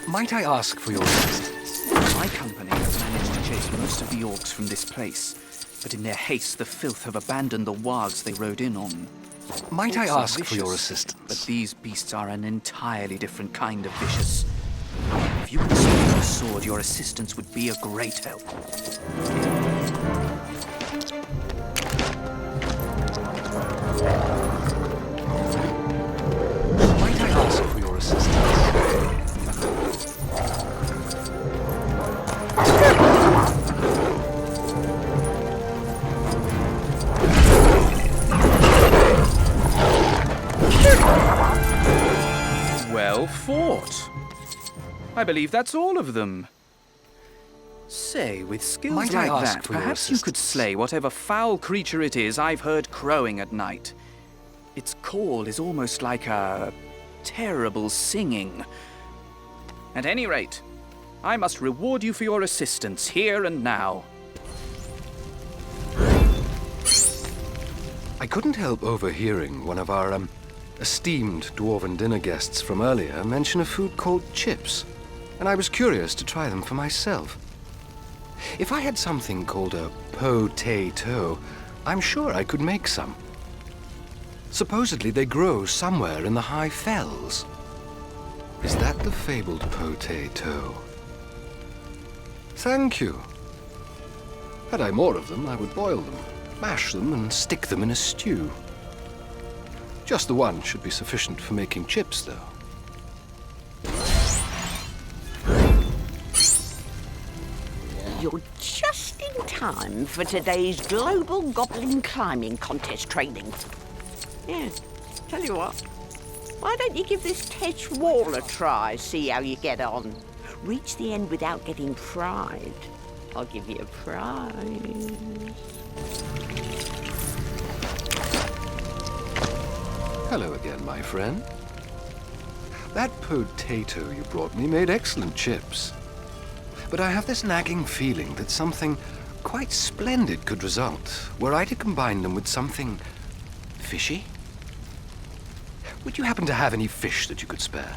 Might I ask for your assistance? My company has managed to chase most of the orcs from this place, but in their haste, the filth have abandoned the wargs they rode in on. Might I ask for your assistance? But these beasts are an entirely different kind of vicious. If you could swing a sword, your assistance would be a great help. Might I ask for your assistance? Well fought. I believe that's all of them. Say, with skills Might like I ask that, for your perhaps you could assistance? slay whatever foul creature it is I've heard crowing at night. Its call is almost like a terrible singing. At any rate, I must reward you for your assistance here and now. I couldn't help overhearing one of our, esteemed dwarven dinner guests from earlier mention a food called chips, and I was curious to try them for myself. If I had something called a potato, I'm sure I could make some. Supposedly they grow somewhere in the high fells. Is that the fabled potato? Thank you. Had I more of them, I would boil them, mash them, and stick them in a stew. Just the one should be sufficient for making chips, though. You're just in time for today's Global Goblin Climbing Contest training. Yeah, tell you what, why don't you give this Tetch wall a try, see how you get on? Reach the end without getting fried. I'll give you a prize. Hello again, my friend. That potato you brought me made excellent chips. But I have this nagging feeling that something quite splendid could result were I to combine them with something fishy. Would you happen to have any fish that you could spare?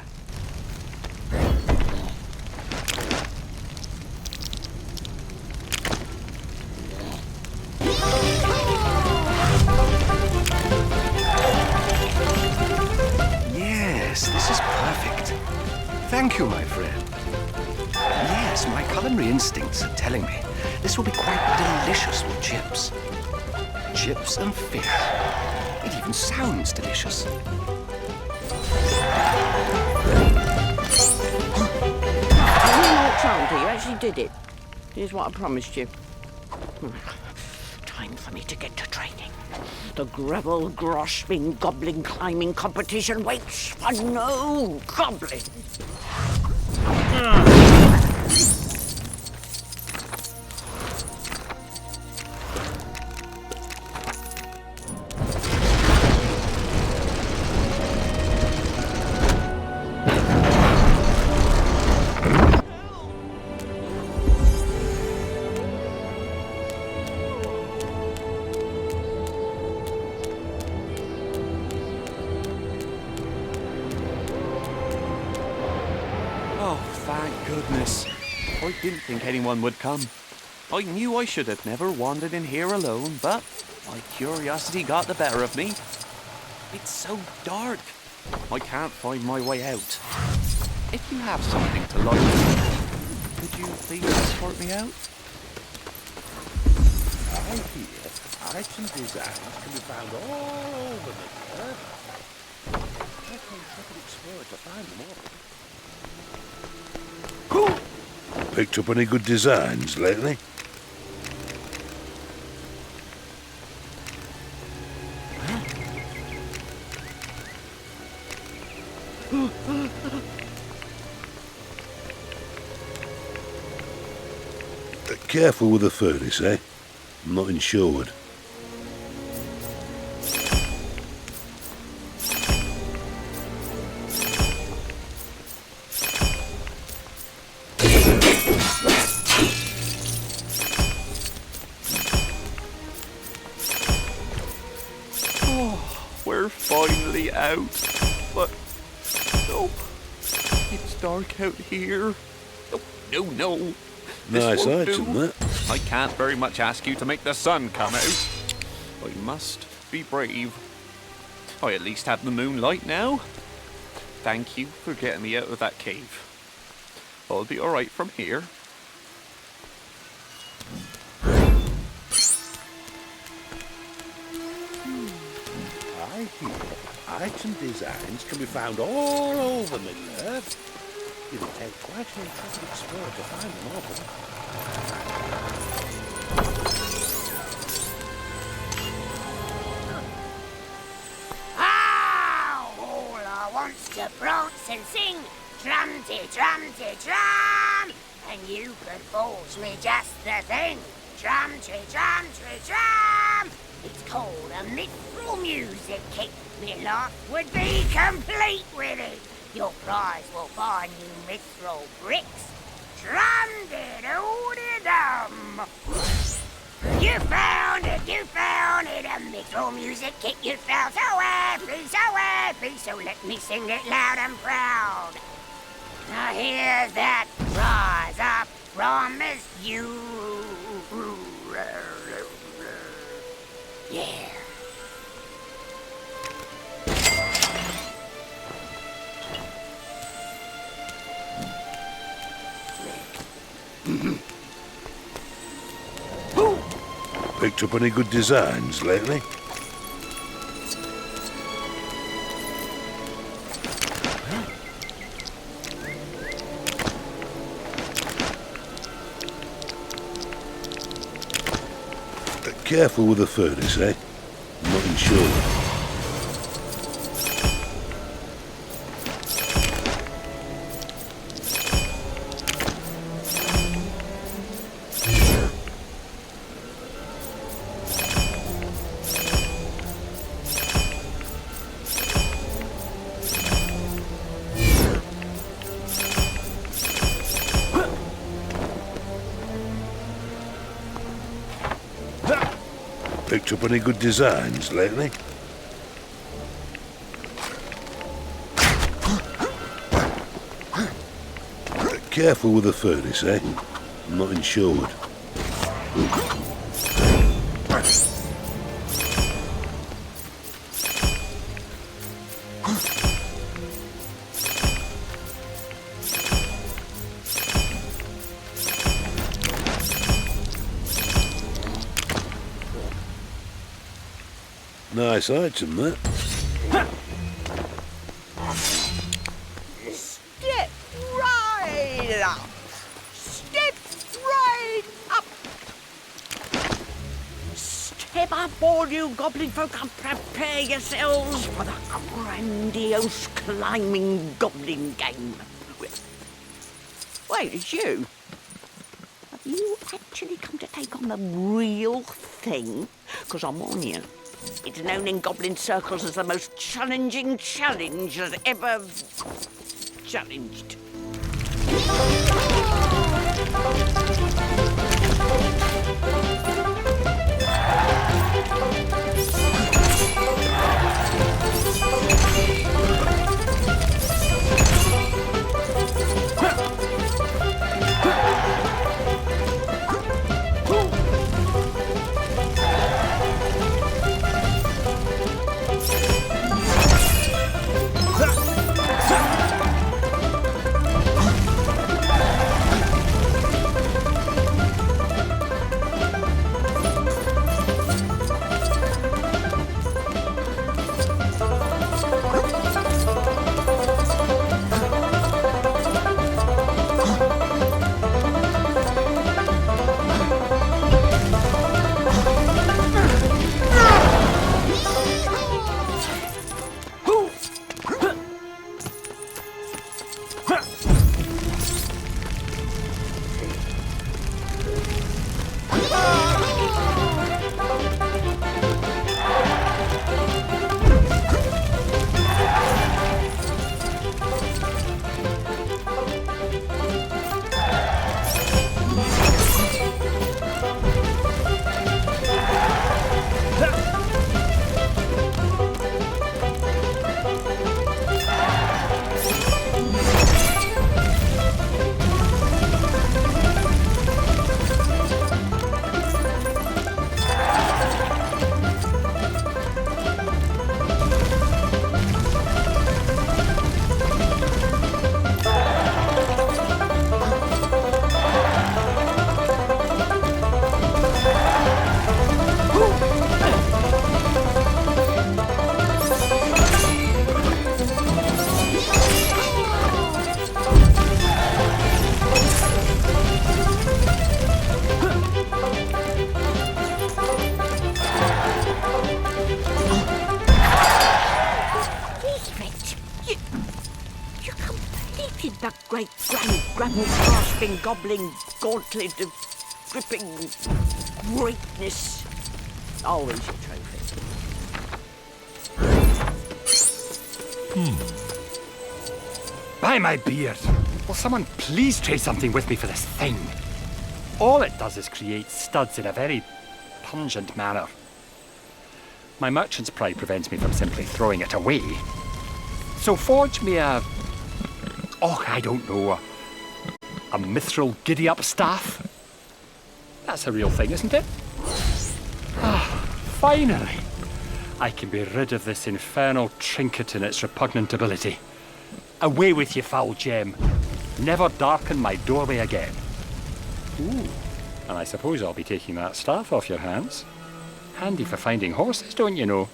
Yes, this is perfect. Thank you, my friend. Yes, My culinary instincts are telling me this will be quite delicious with chips. Chips and fish. It even sounds delicious. Santa, you actually did it. Here's what I promised you. Time for me to get to training. The gravel grasping goblin climbing competition waits for no goblin. Oh, thank goodness. I didn't think anyone would come. I knew I should have never wandered in here alone, but my curiosity got the better of me. It's so dark. I can't find my way out. If you have something to light, could you please escort me out? I hear arts and designs can be found all over the earth. I can explore to find them all. Picked up any good designs lately? Careful with the furnace, eh? I'm not insured. We're finally out. But no, it's dark out here. No. Nice won't item, do. that. I can't very much ask you to make the sun come out. I must be brave. I at least have the moonlight now. Thank you for getting me out of that cave. I'll be alright from here. I hear arts and designs can be found all over Middle-earth. It'll take quite an intrepid explorer to find them all. All I want's to prance and sing, drumty, drumty, drum, and you could forge me just the thing, drumty, drumty, drum. It's called a mithril music kit. Me life would be complete with it. Your prize will find you mithril bricks. Drum-de-doo-de-dum. You found it, a mithril music kit you found. So happy, so let me sing it loud and proud. Now here's that prize I promise you. Yeah. Picked up any good designs lately? Careful with the furnace, eh? I'm not insured. Picked up any good designs lately? Careful with the furnace, eh? I'm not insured. Nice item, that. Step right up. Step right up. Step up, all you goblin folk, and prepare yourselves for the grandiose climbing goblin game. Wait, it's you? Have you actually come to take on the real thing? Because I'm on you. It's known in goblin circles as the most challenging challenge that's ever challenged. That great grasping goblin gauntlet of gripping greatness. Always your trophy. By my beard, will someone please trade something with me for this thing? All it does is create studs in a very pungent manner. My merchant's pride prevents me from simply throwing it away. So forge me a mithril giddy-up staff? That's a real thing, isn't it? Finally! I can be rid of this infernal trinket and its repugnant ability. Away with you, foul gem. Never darken my doorway again. Ooh, and I suppose I'll be taking that staff off your hands. Handy for finding horses, don't you know?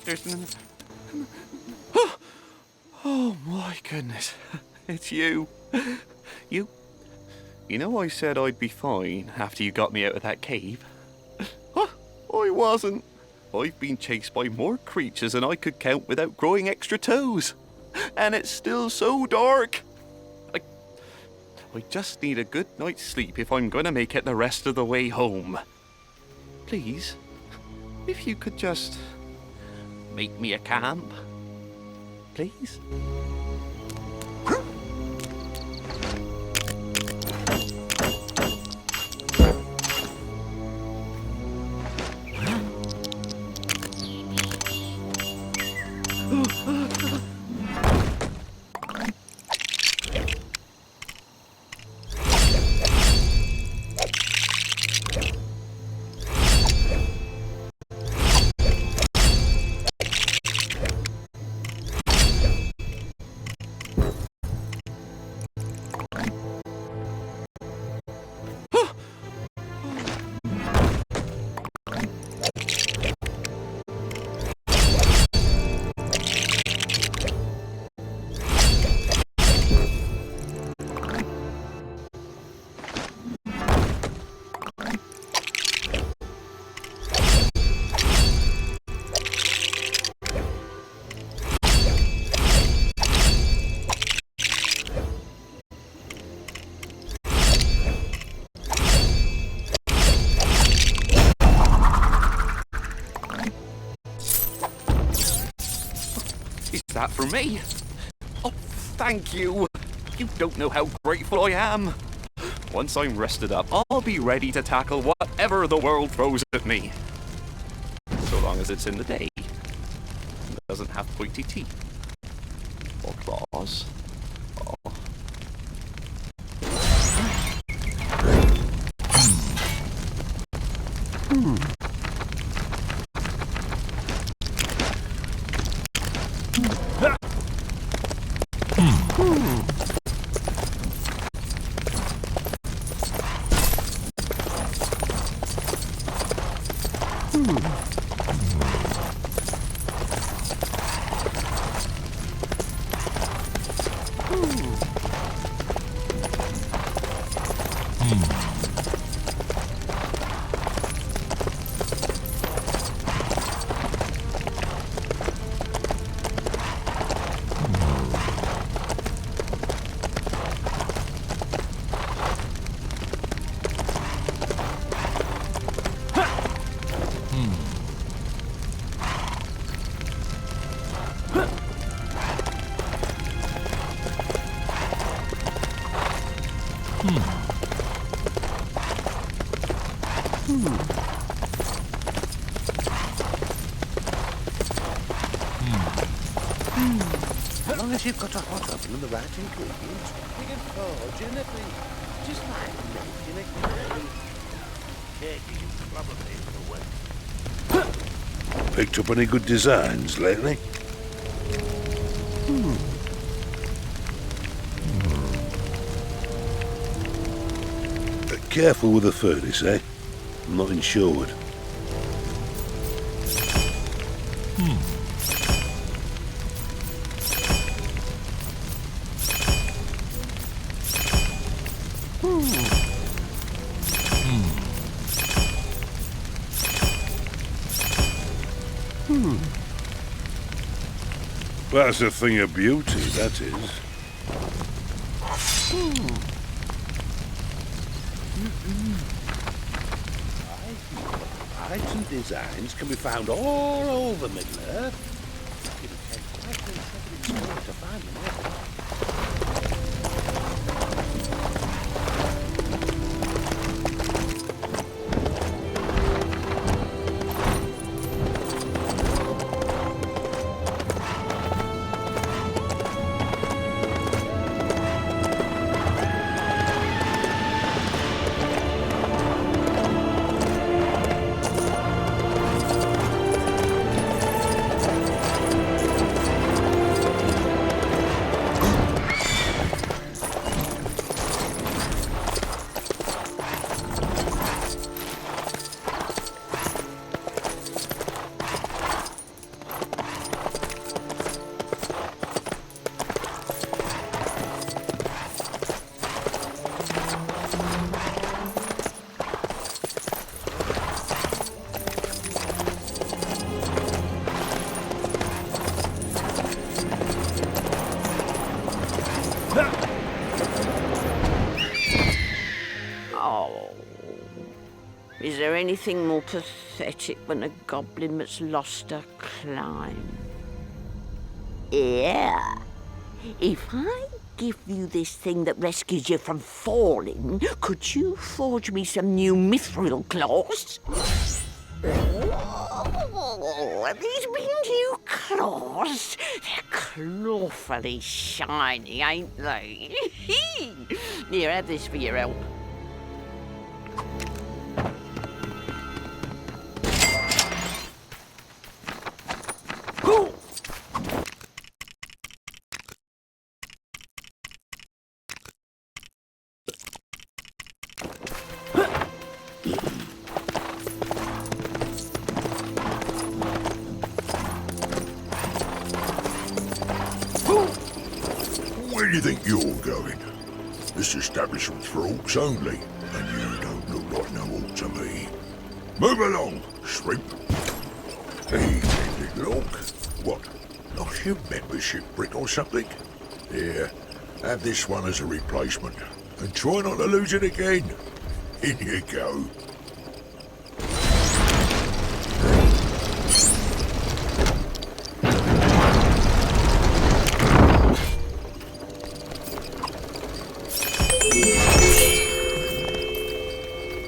There's Oh my goodness. It's you. You know I said I'd be fine after you got me out of that cave? I wasn't. I've been chased by more creatures than I could count without growing extra toes. And it's still so dark. I just need a good night's sleep if I'm going to make it the rest of the way home. Please, if you could just make me a camp. Please? Is that for me? Oh, thank you. You don't know how grateful I am. Once I'm rested up, I'll be ready to tackle whatever the world throws at me. So long as it's in the day. And doesn't have pointy teeth. Or claws. Oh. As long as you've got a hot oven and the right ingredients, you can forge anything. Just like making a cake. Cake is probably the way. Picked up any good designs lately? Careful with the furnace, eh? I'm not insured. That's a thing of beauty, that is. Items and designs can be found all over Middle-earth. It'll take quite an intrepid explorer to find them all. there anything more pathetic than a goblin that's lost a climb? Yeah. If I give you this thing that rescues you from falling, could you forge me some new mithril claws? Oh, these new claws, they're clawfully shiny, ain't they? Here, have this for your help. Where do you think you're going? This establishment's for orcs only, and you don't look like no orc to me. Move along, shrimp. Hey, little orc. What? Lost your membership brick or something? Here, have this one as a replacement, and try not to lose it again. In you go.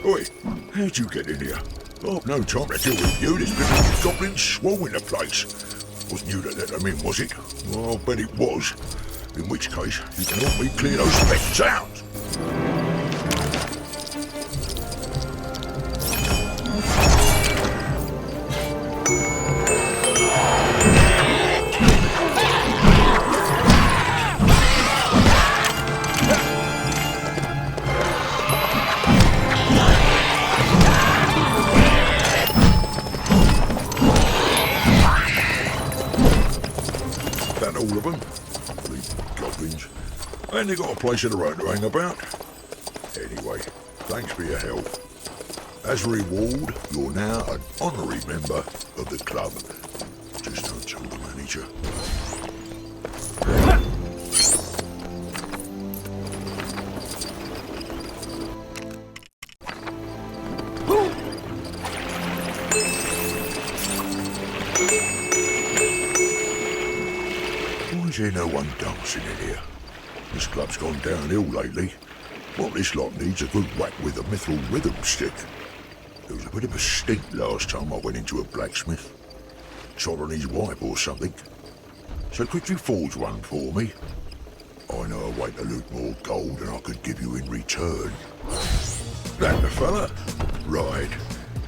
Oi, how'd you get in here? I've no time to deal with you. There's been goblins swarming the place. Wasn't you that let them in, was it? Well, I'll bet it was. In which case, you can help me clear those spectres out. All of them. Bleeding goblins. And they got a place of their own to hang about. Anyway, thanks for your help. As a reward, you're now an honorary member of the club. Just don't tell the manager. Why is there no one dancing in here? This club's gone downhill lately. What this lot needs a good whack with a mithril rhythm stick. There was a bit of a stink last time I went into a blacksmith. Shot on his wife or something. So could you forge one for me? I know a way to loot more gold than I could give you in return. That the fella? Right.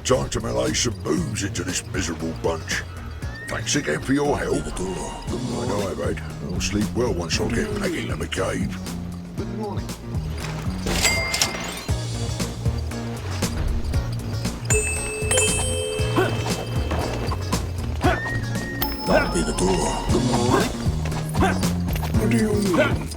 Time to melee some moves into this miserable bunch. Thanks again for your help. I know I've had. I'll sleep well once I get back into my cave. Good morning. That'll be the door. Good morning. What do you mean?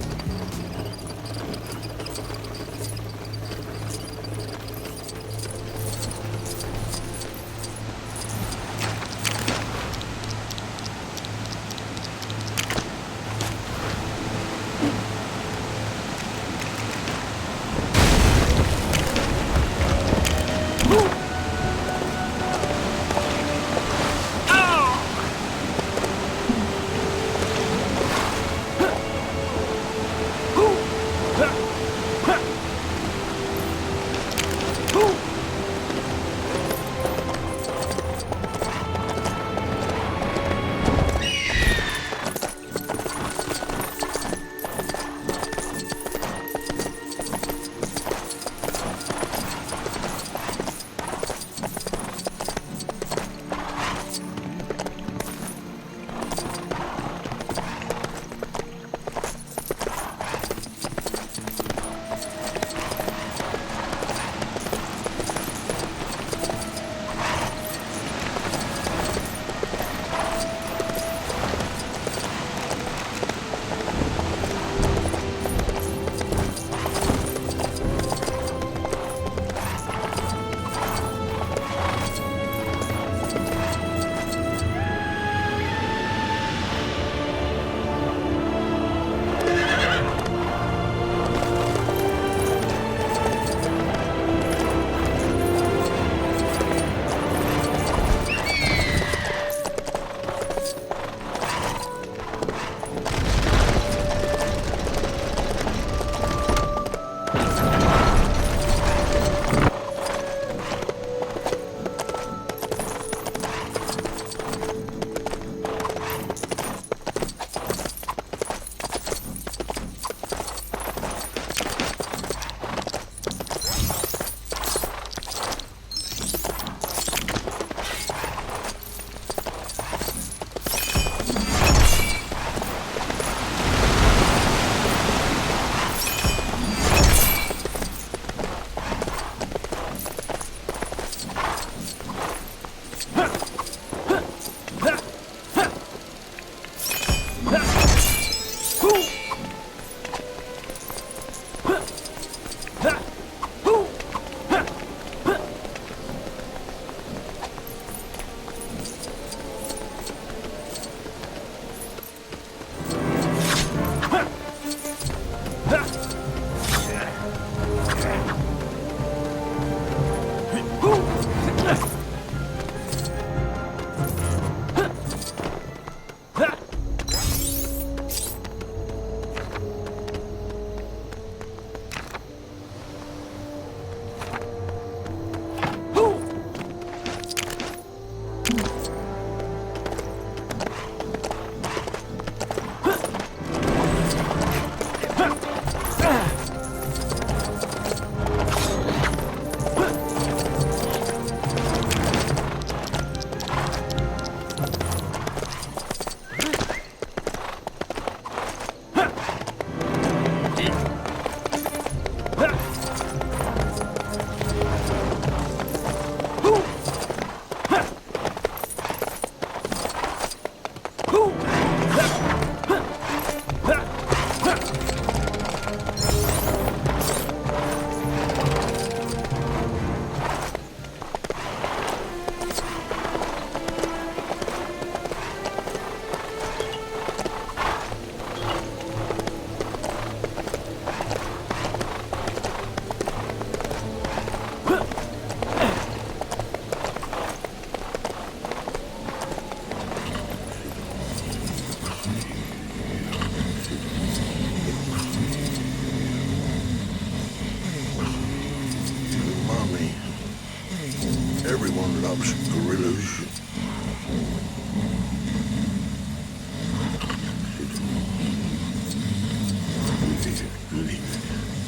Everyone loves gorillas.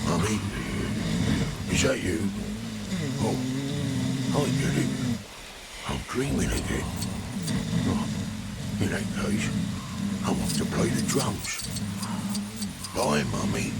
Mummy, is that you? Oh, hi, Billy. I'm dreaming again. Oh, in that case, I'm off to play the drums. Bye, Mummy.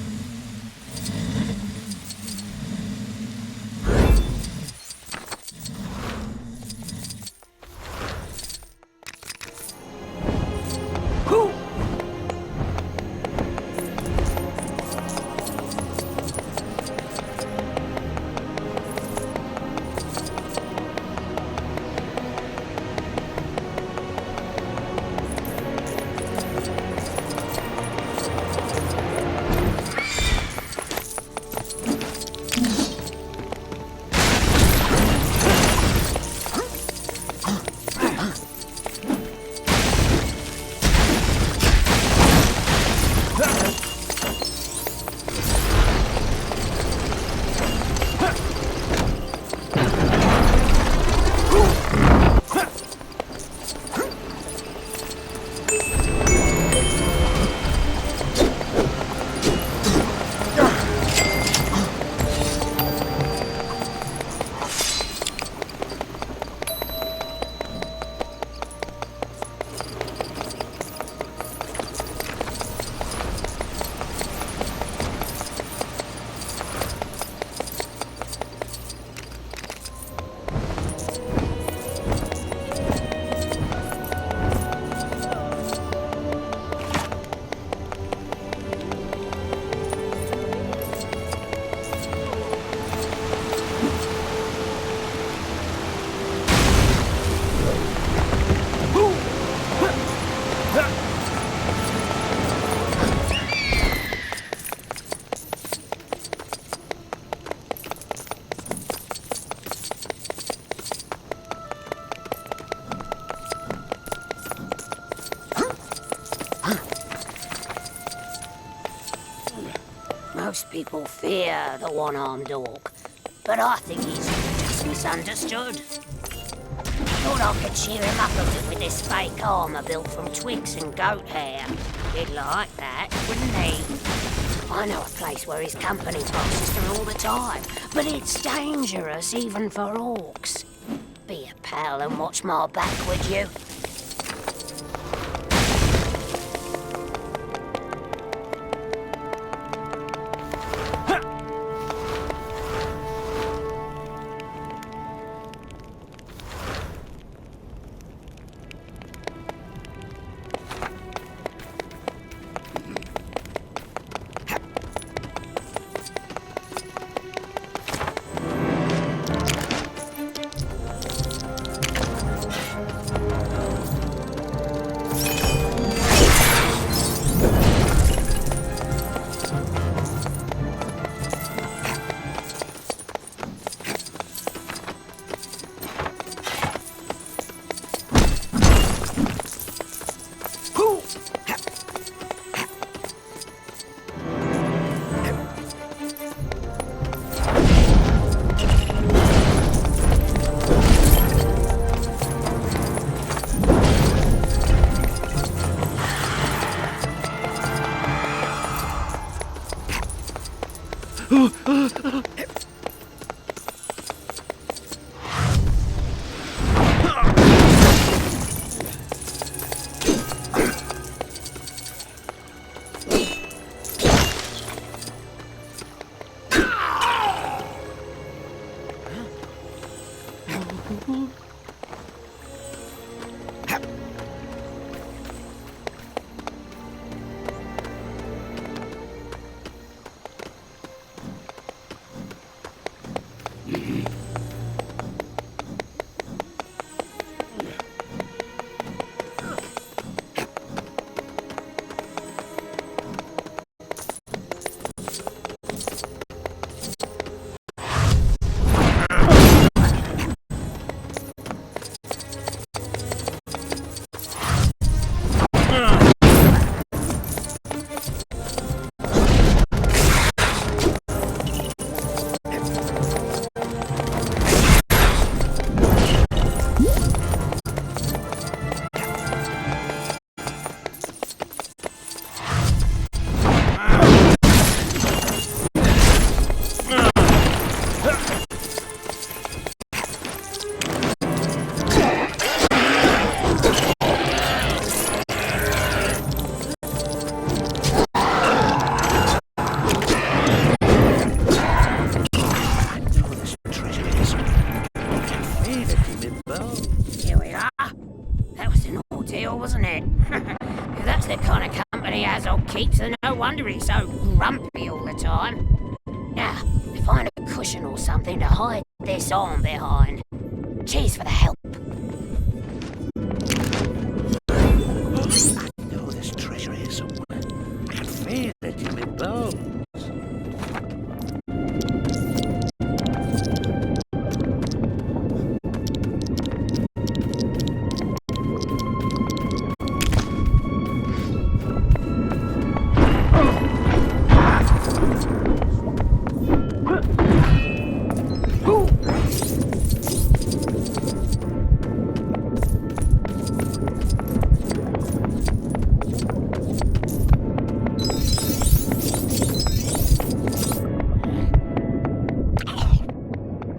Most people fear the one-armed orc, but I think he's just misunderstood. Thought I could cheer him up a bit with this fake armour built from twigs and goat hair. He'd like that, wouldn't he? I know a place where his company passes through all the time, but it's dangerous even for orcs. Be a pal and watch my back, would you? Here we are. That was an ordeal, wasn't it? If that's the kind of company Azog keeps, then no wonder he's so grumpy all the time. Now, find a cushion or something to hide this arm behind. Cheers for the help. I know there's treasure here somewhere. I can feel it in my bones.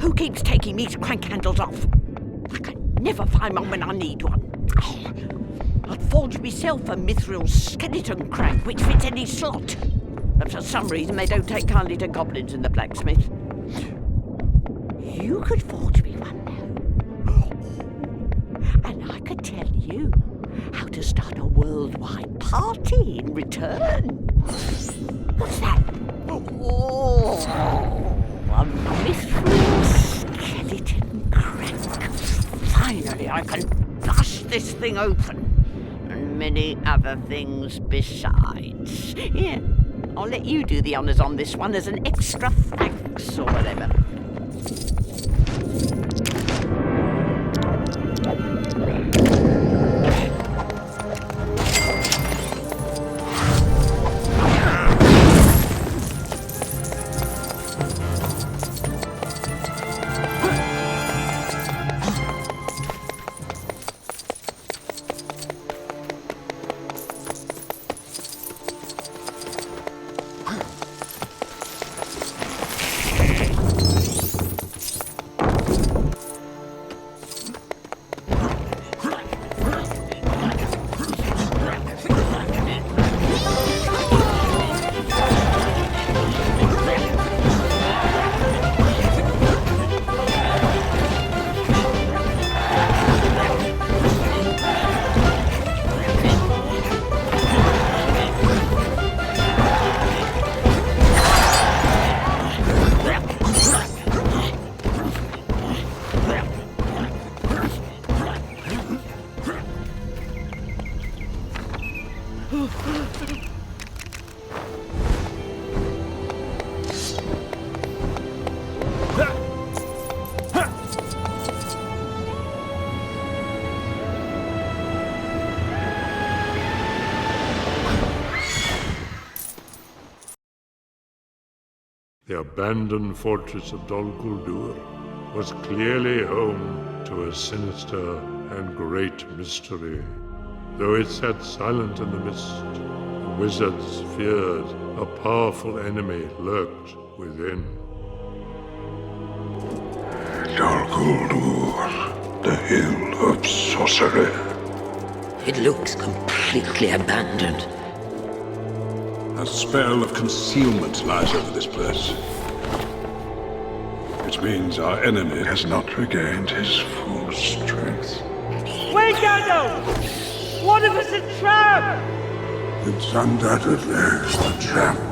Who keeps taking these crank handles off? I can never find one when I need one. I'd forge myself a mithril skeleton crank which fits any slot. But for some reason they don't take kindly to goblins in the blacksmith. You could forge me one now. And I could tell you how to start a worldwide party in return. What's that? Oh, a mithril skeleton crank. Finally, I can bust this thing open. And many other things besides. Here, I'll let you do the honours on this one as an extra thanks or whatever. The abandoned fortress of Dol Guldur was clearly home to a sinister and great mystery. Though it sat silent in the mist, the wizards feared a powerful enemy lurked within. Dol Guldur, the Hill of Sorcery. It looks completely abandoned. A spell of concealment lies over this place. Which means our enemy has not regained his full strength. Wait, Gandalf! What if it's a trap? It's undoubtedly a trap.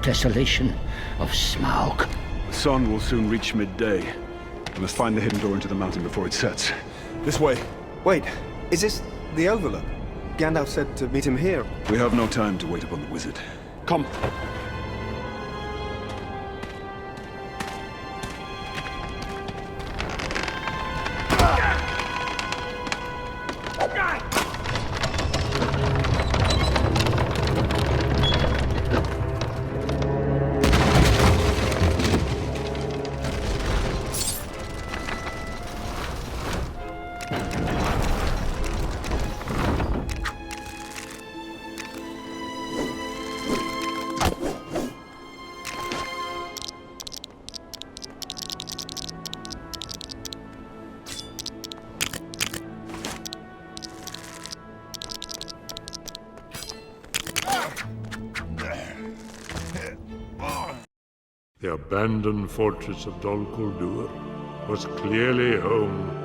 desolation of Smaug. The sun will soon reach midday. We must find the hidden door into the mountain before it sets. This way. Wait, is this the Overlook? Gandalf said to meet him here. We have no time to wait upon the wizard. Come. The abandoned fortress of Dol Guldur was clearly home.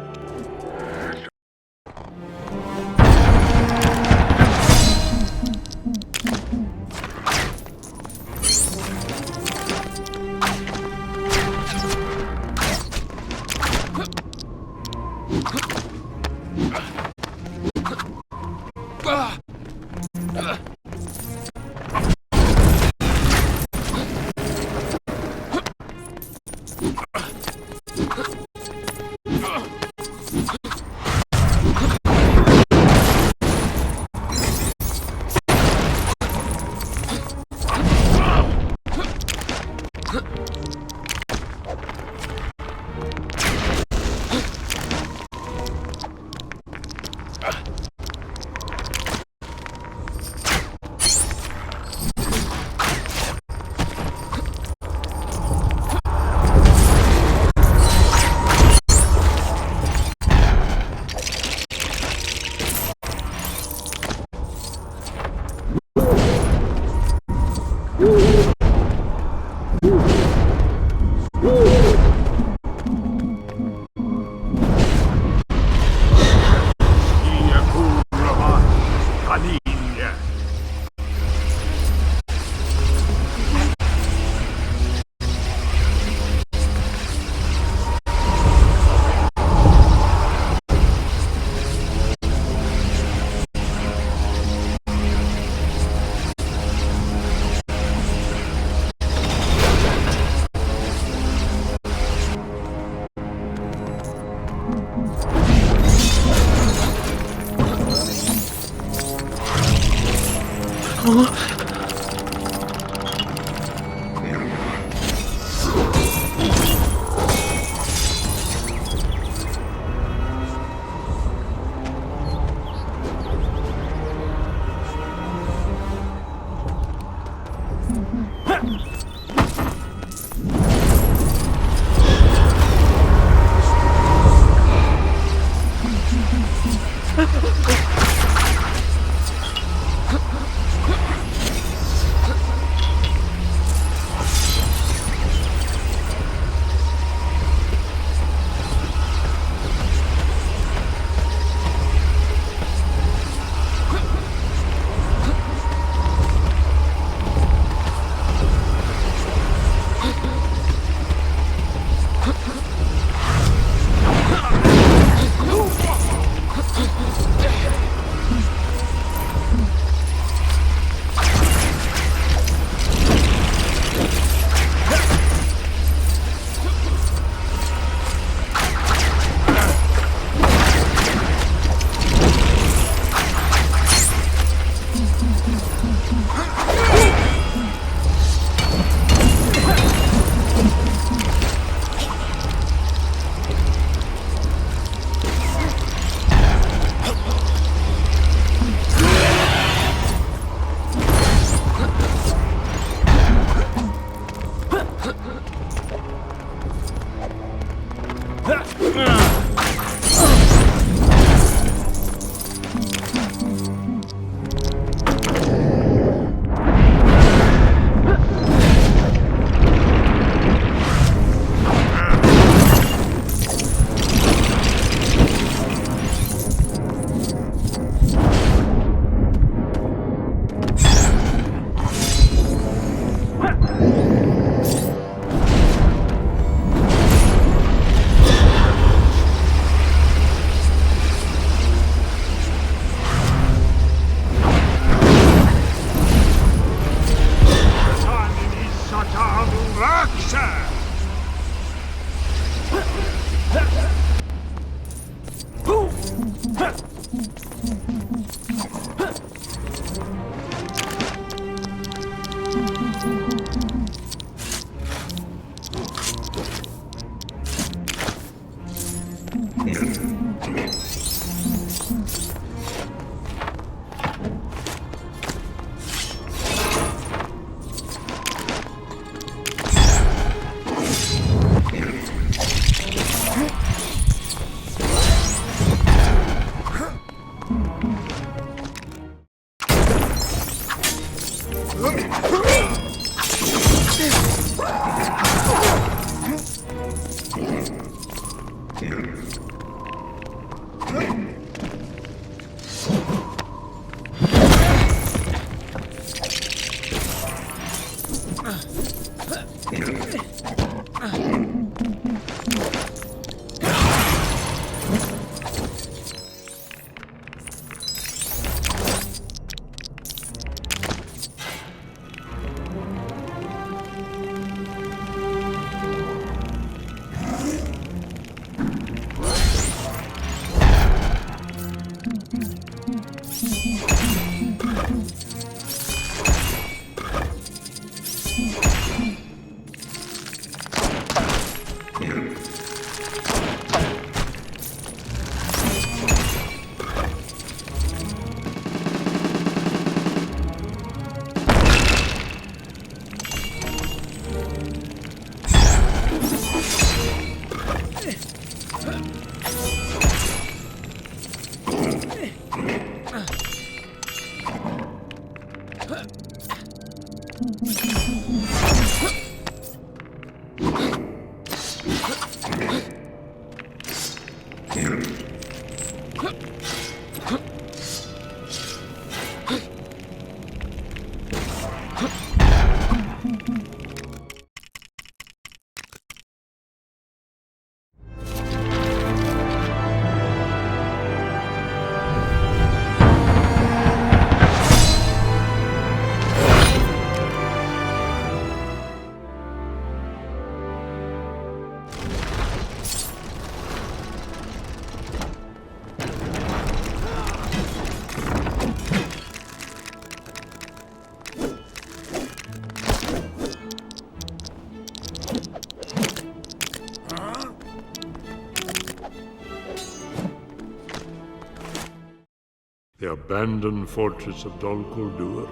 The abandoned fortress of Dol Guldur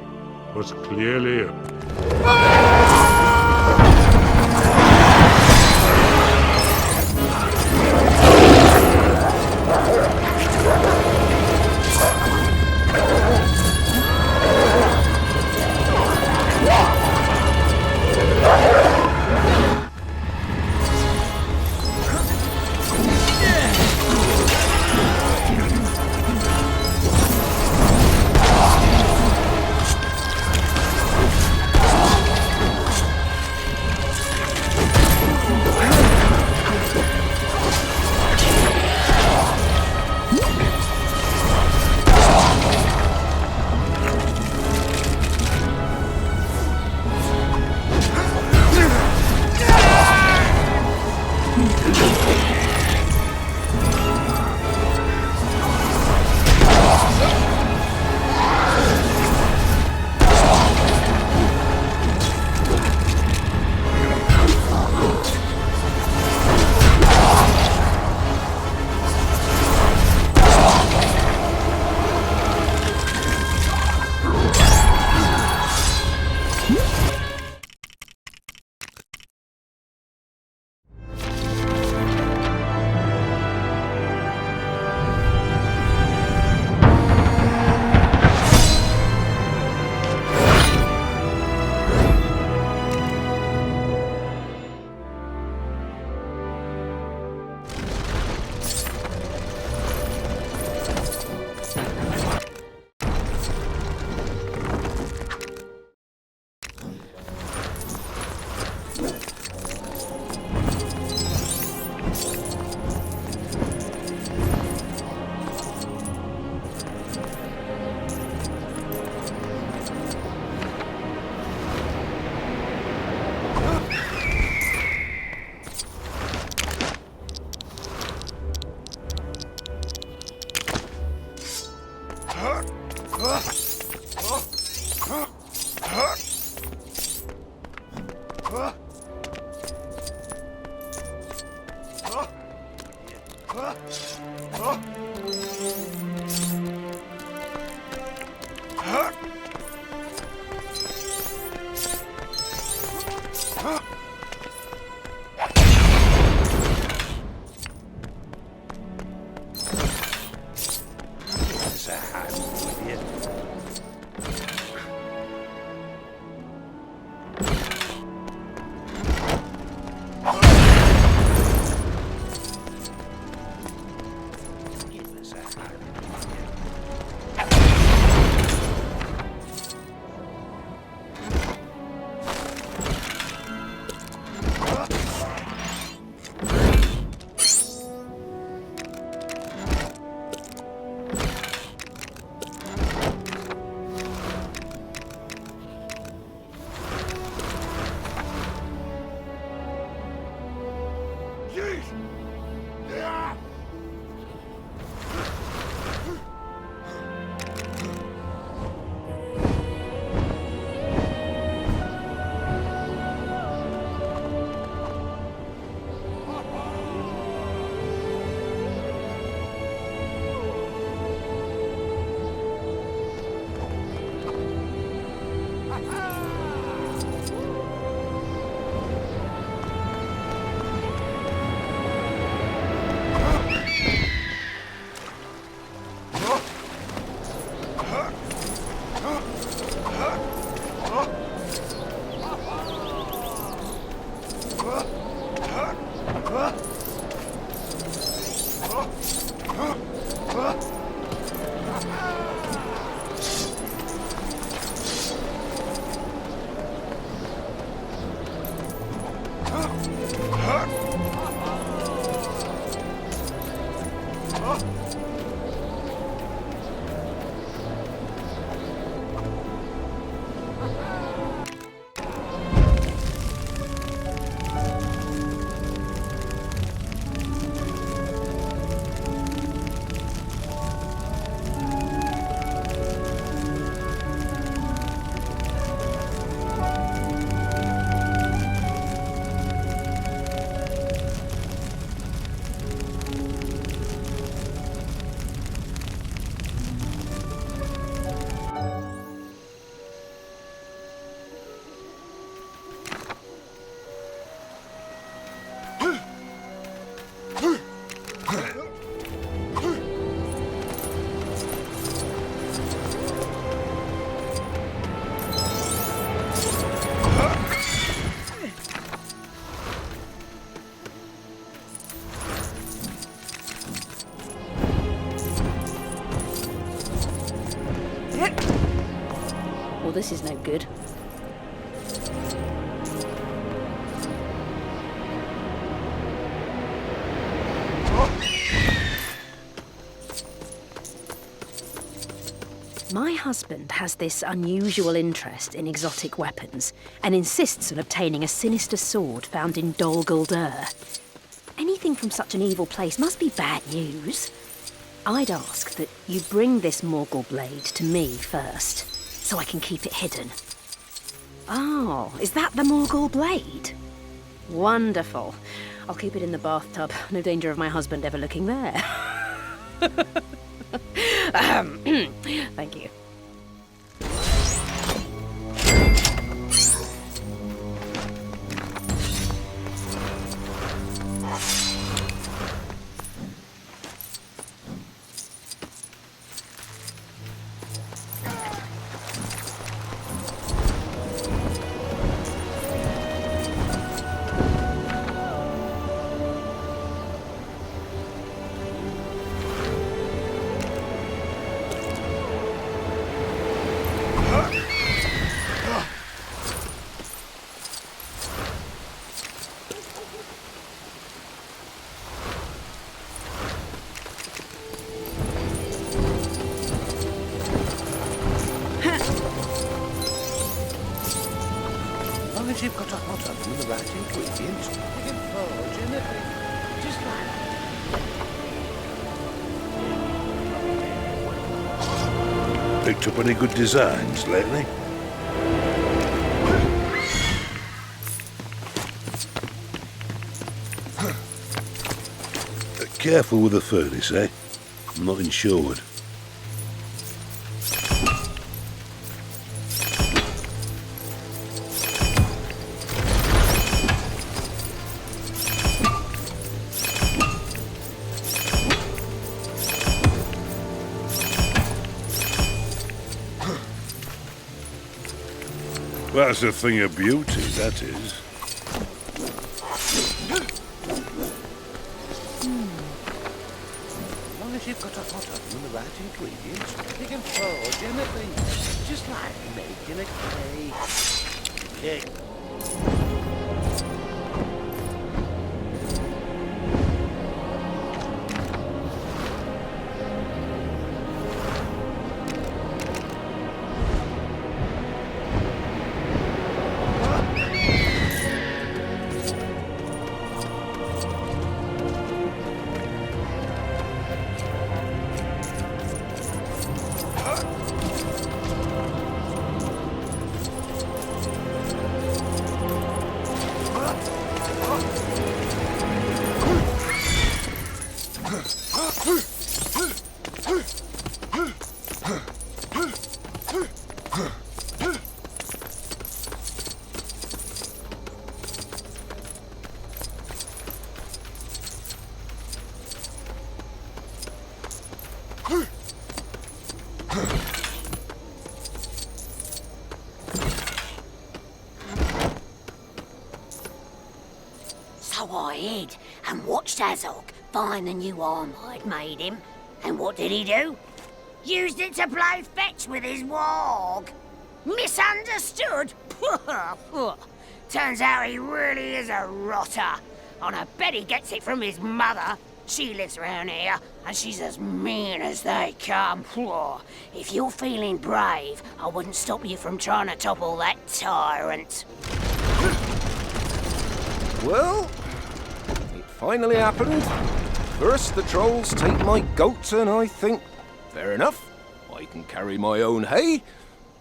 was clearly Well, this is no good. My husband has this unusual interest in exotic weapons and insists on obtaining a sinister sword found in Dol Guldur. Anything from such an evil place must be bad news. I'd ask that you bring this Morgul blade to me first, so I can keep it hidden. Oh, is that the Morgul blade? Wonderful. I'll keep it in the bathtub. No danger of my husband ever looking there. Thank you. You've got a hot oven with the right ingredients. You can forge anything. Just like Picked up any good designs lately? Careful with the furnace, eh? I'm not insured. That's a thing of beauty, that is. As long as you've got a hot oven and the right ingredients, you can forge anything. Just like making a cake. So I hid and watched Azog find the new armor I'd made him. And what did he do? Used it to play fetch with his warg. Misunderstood? Turns out he really is a rotter. And I bet he gets it from his mother. She lives around here, and she's as mean as they come. Whoa. If you're feeling brave, I wouldn't stop you from trying to topple that tyrant. Well, it finally happened. First the trolls take my goat, and I think, fair enough, I can carry my own hay.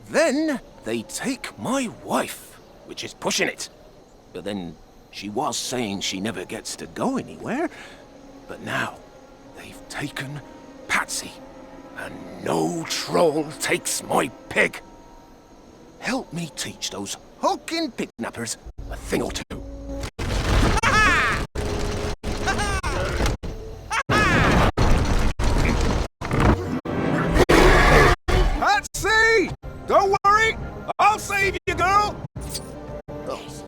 Then they take my wife, which is pushing it. But then she was saying she never gets to go anywhere. But now they've taken Patsy, and no troll takes my pig. Help me teach those hulking pignappers a thing or two. Patsy! Don't worry! I'll save you, girl! Oh,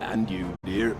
and you, dear.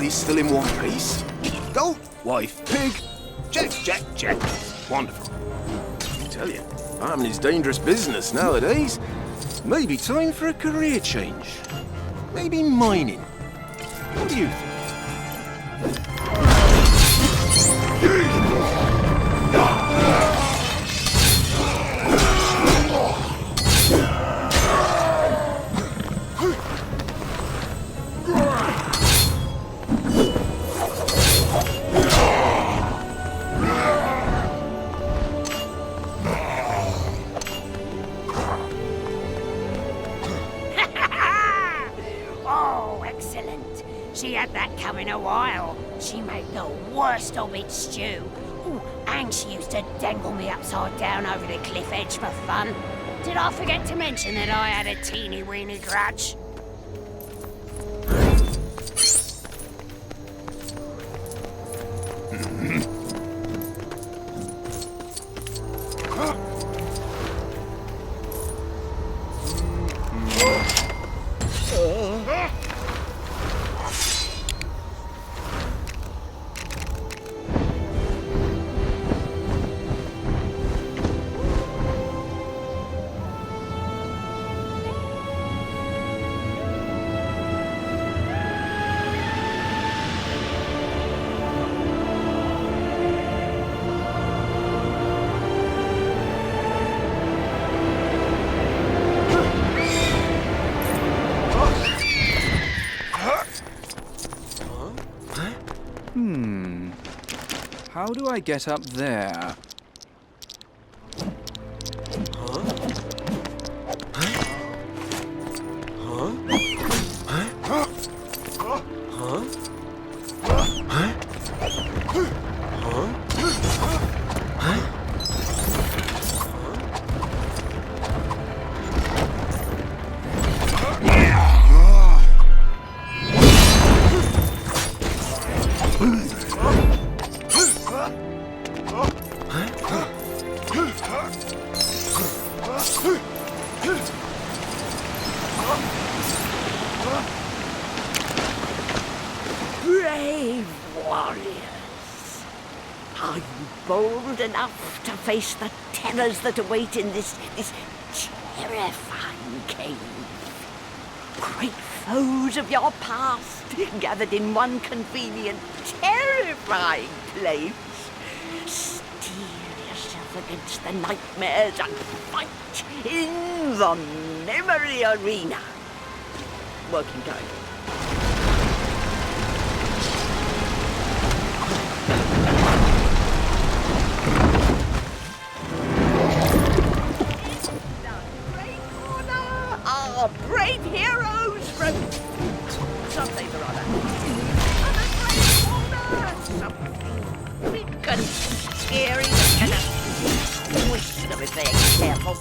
Still in one piece. Goat, wife, pig. Check, check, check. Wonderful. I tell you, farming is dangerous business nowadays. Maybe time for a career change. Maybe mining. What do you think? She had that coming a while. She made the worst Hobbit stew. Ooh, and she used to dangle me upside down over the cliff edge for fun. Did I forget to mention that I had a teeny weeny grudge? How do I get up there? Are you bold enough to face the terrors that await in this terrifying cave? Great foes of your past, gathered in one convenient, terrifying place. Steel yourself against the nightmares and fight in the memory arena. Working time. Our brave heroes from something or other. And a great order! Something big and scary that can twist them if they ain't careful.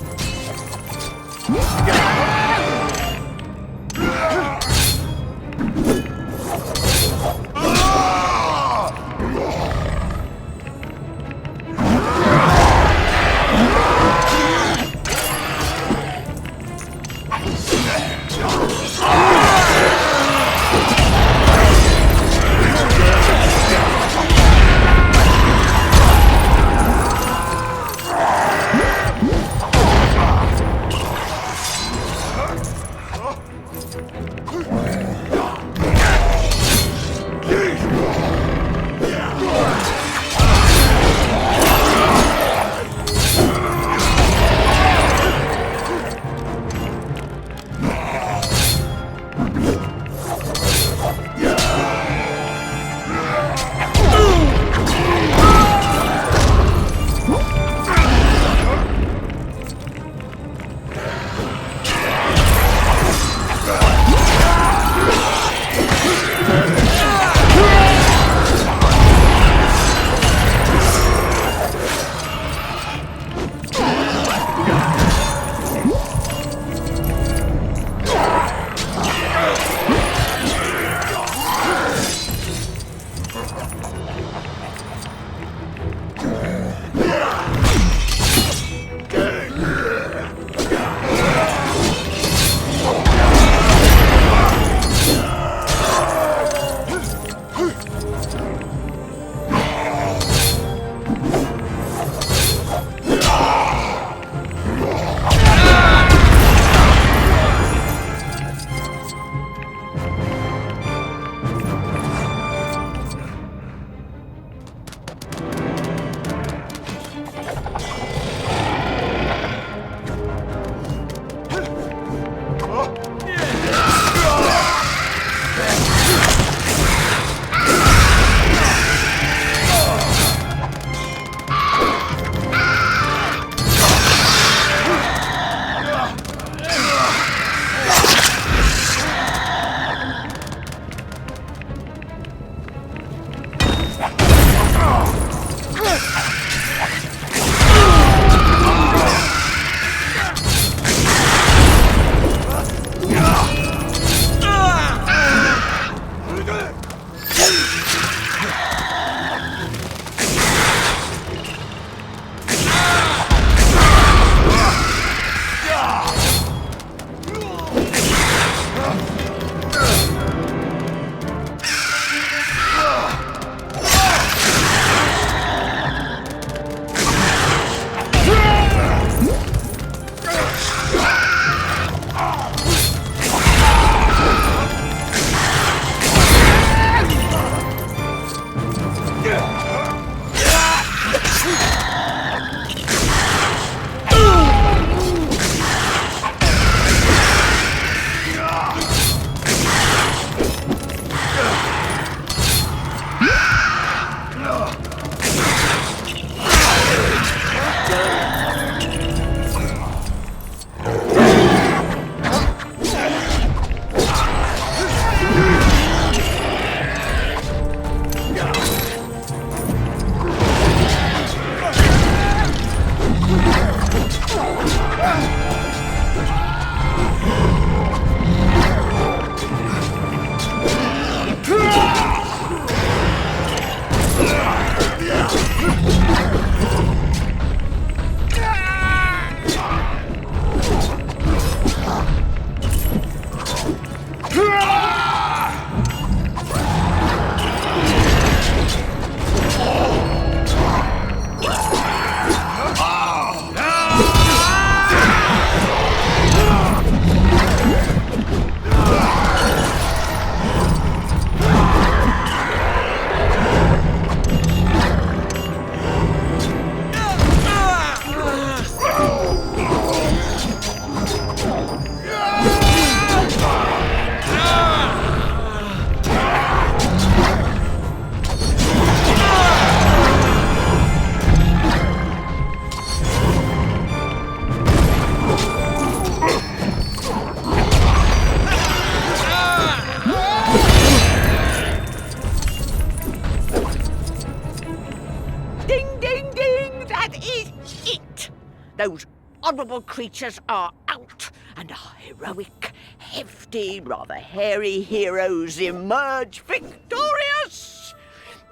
Ding, ding, ding! That is it! Those honourable creatures are out, and our heroic, hefty, rather hairy heroes emerge victorious!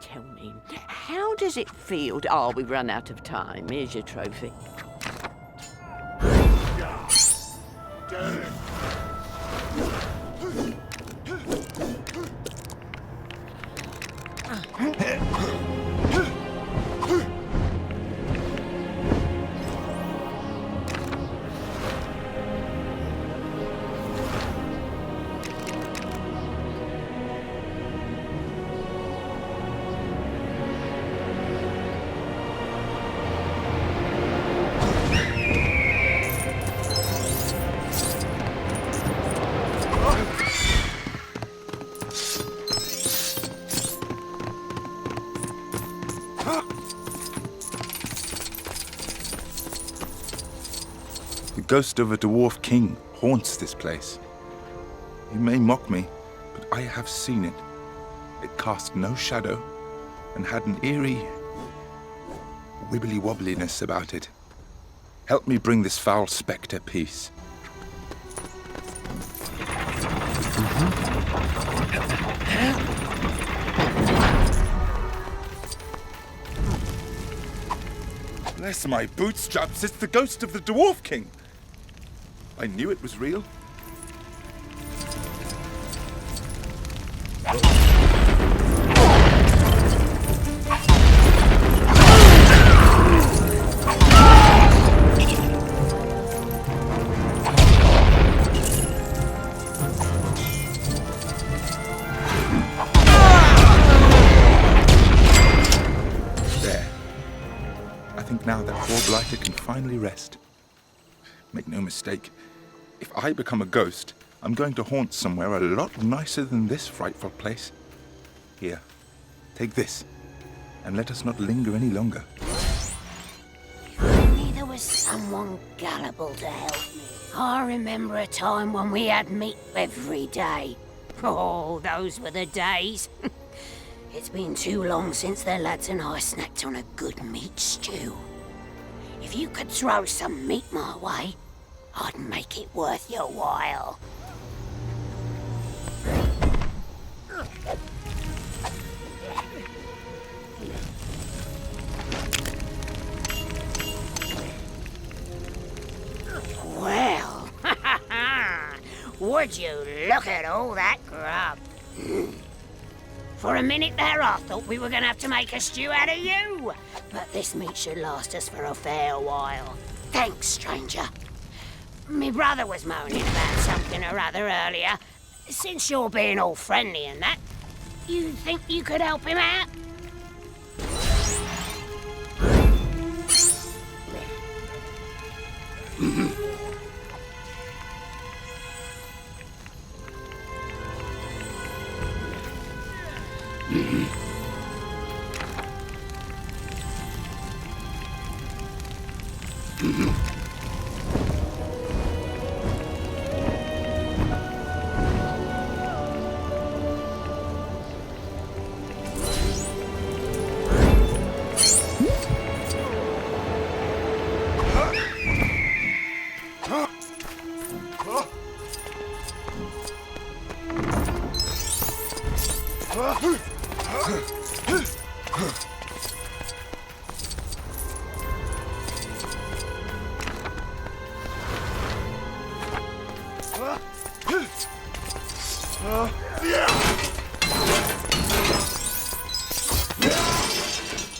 Tell me, how does it feel? Oh, we've run out of time. Here's your trophy. The ghost of a dwarf king haunts this place. You may mock me, but I have seen it. It cast no shadow and had an eerie wibbly-wobbliness about it. Help me bring this foul spectre peace. Bless my bootstraps, it's the ghost of the dwarf king. I knew it was real. There. I think now that poor blighter can finally rest. Make no mistake, if I become a ghost, I'm going to haunt somewhere a lot nicer than this frightful place. Here, take this, and let us not linger any longer. If only there was someone gullible to help me. I remember a time when we had meat every day. Oh, those were the days. It's been too long since the lads and I snacked on a good meat stew. If you could throw some meat my way, I'd make it worth your while. Well, would you look at all that grub? For a minute there, I thought we were going to have to make a stew out of you. But this meat should last us for a fair while. Thanks, stranger. Me brother was moaning about something or other earlier. Since you're being all friendly and that, you think you could help him out?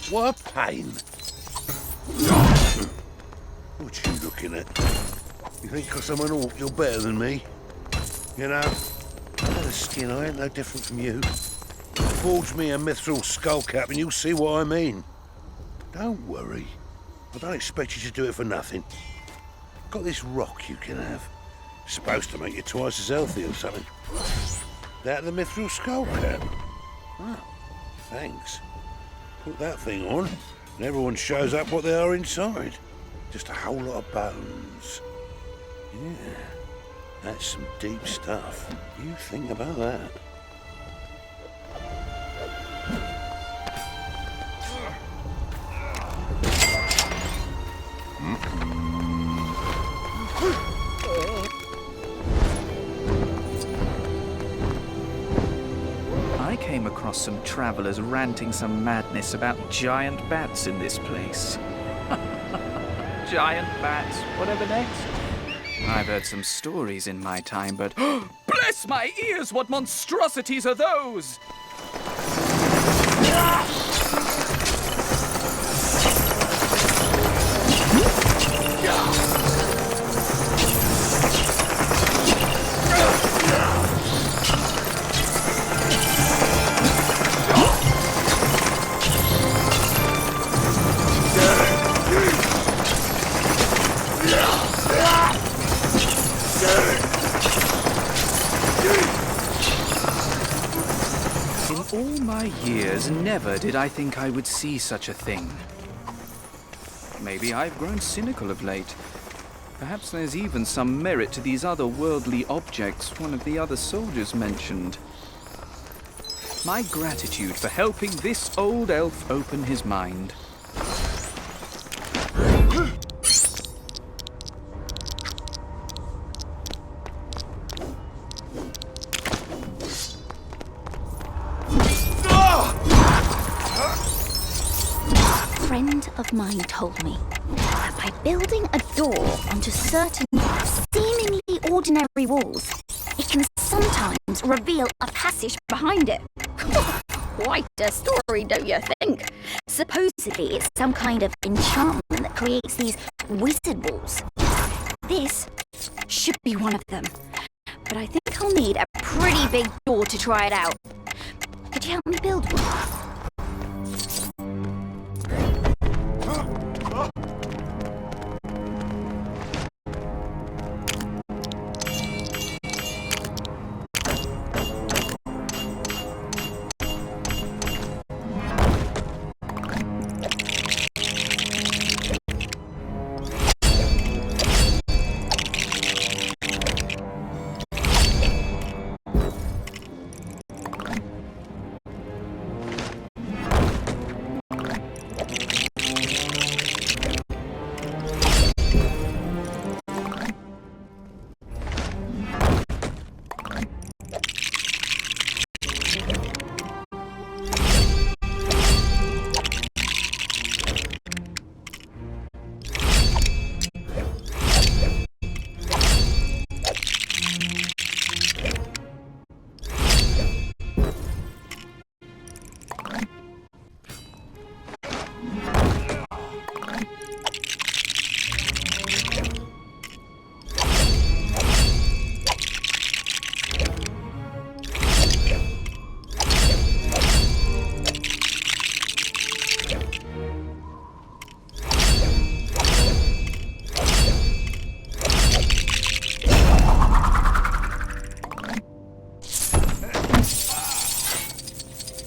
What a pain. What you looking at? You think 'cause I'm an orc you're better than me? You know, the skin, I ain't no different from you. Forge me a mithril skull cap and you'll see what I mean. Don't worry. I don't expect you to do it for nothing. Got this rock you can have. Supposed to make you twice as healthy or something. That the mithril skull cap? Oh, thanks. Put that thing on, and everyone shows up what they are inside. Just a whole lot of bones. Yeah, that's some deep stuff. You think about that. across some travelers ranting some madness about giant bats in this place. Giant bats, whatever next? I've heard some stories in my time, but bless my ears, what monstrosities are those? In all my years, never did I think I would see such a thing. Maybe I've grown cynical of late. Perhaps there's even some merit to these otherworldly objects one of the other soldiers mentioned. My gratitude for helping this old elf open his mind. A friend of mine told me that by building a door onto certain seemingly ordinary walls, it can sometimes reveal a passage behind it. Quite a story, don't you think? Supposedly it's some kind of enchantment that creates these wizard walls. This should be one of them, but I think I'll need a pretty big door to try it out. Could you help me build one?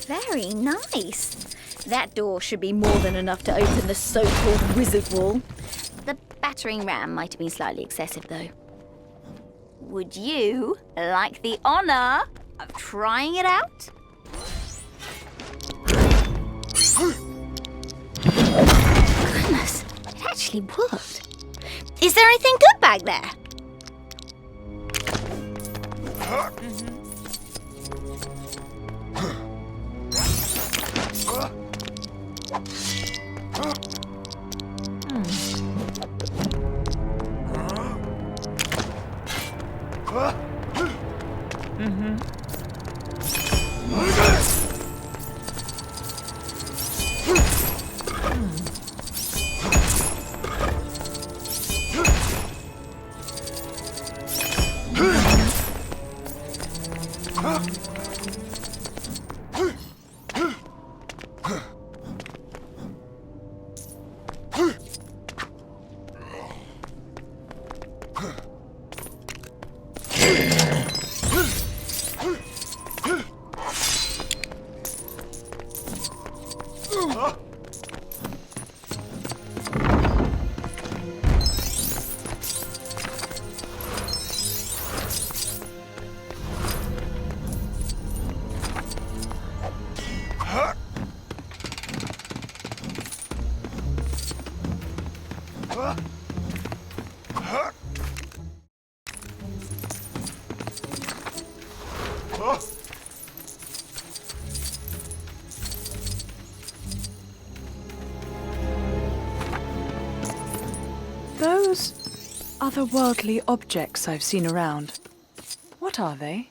Very nice. That door should be more than enough to open the so-called wizard wall. The battering ram might have been slightly excessive, though. Would you like the honor of trying it out? Goodness, it actually worked. Is there anything good back there? otherworldly objects I've seen around. What are they?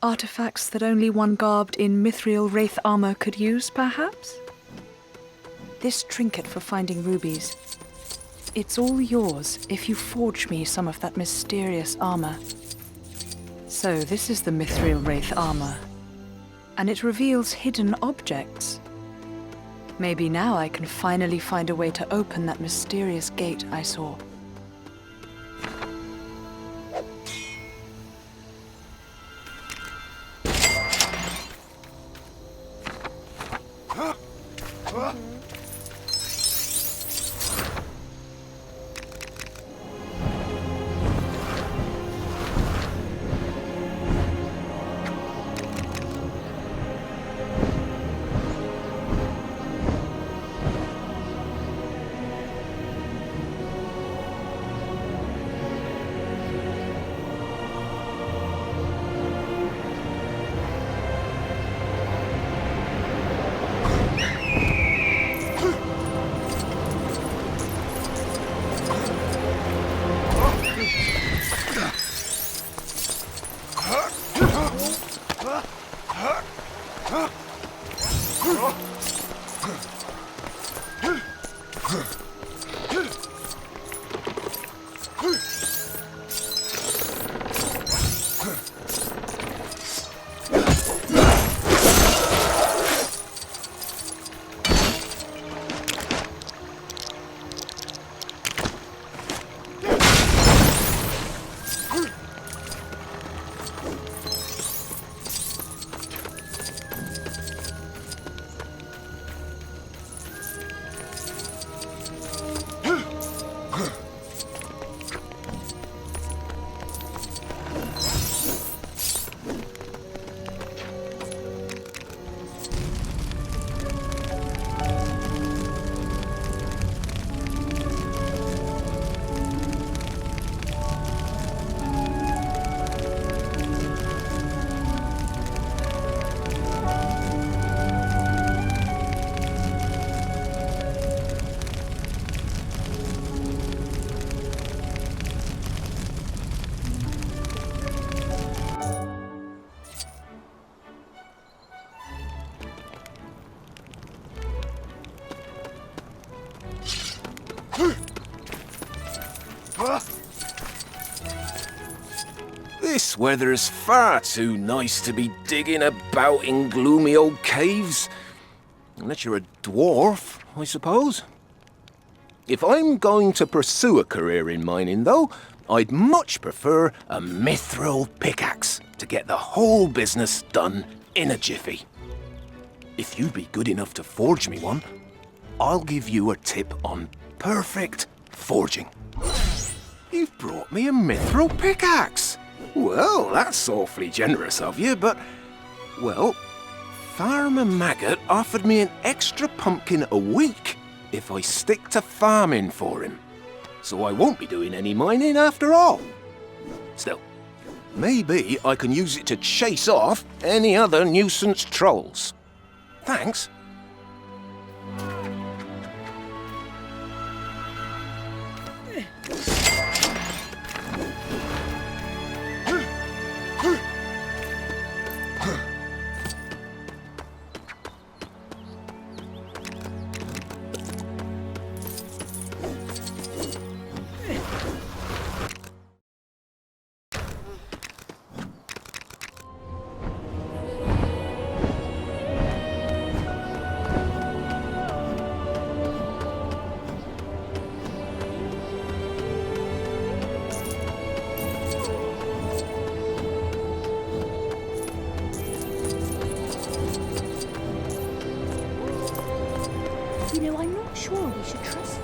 Artifacts that only one garbed in mithril wraith armor could use, perhaps? This trinket for finding rubies. It's all yours if you forge me some of that mysterious armor. So this is the mithril wraith armor. And it reveals hidden objects. Maybe now I can finally find a way to open that mysterious gate I saw. This weather's far too nice to be digging about in gloomy old caves. Unless you're a dwarf, I suppose. If I'm going to pursue a career in mining, though, I'd much prefer a mithril pickaxe to get the whole business done in a jiffy. If you'd be good enough to forge me one, I'll give you a tip on perfect forging. You've brought me a mithril pickaxe. Well, that's awfully generous of you, but, well, Farmer Maggot offered me an extra pumpkin a week if I stick to farming for him. So I won't be doing any mining after all. Still, maybe I can use it to chase off any other nuisance trolls. Thanks. You know, I'm not sure we should trust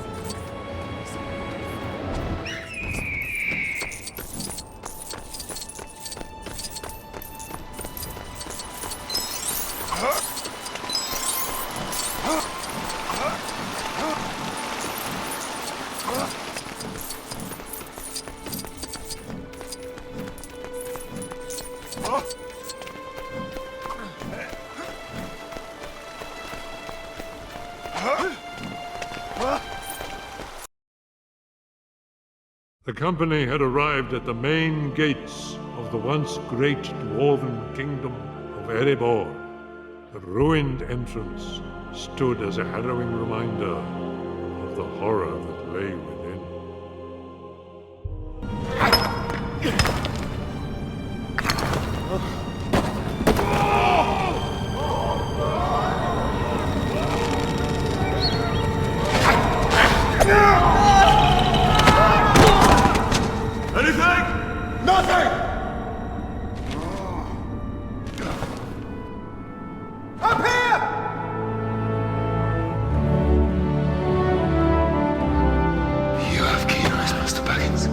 The company had arrived at the main gates of the once great dwarven kingdom of Erebor. The ruined entrance stood as a harrowing reminder of the horror that lay within. Anything? Nothing! Up here! You have keen eyes, Master Baggins.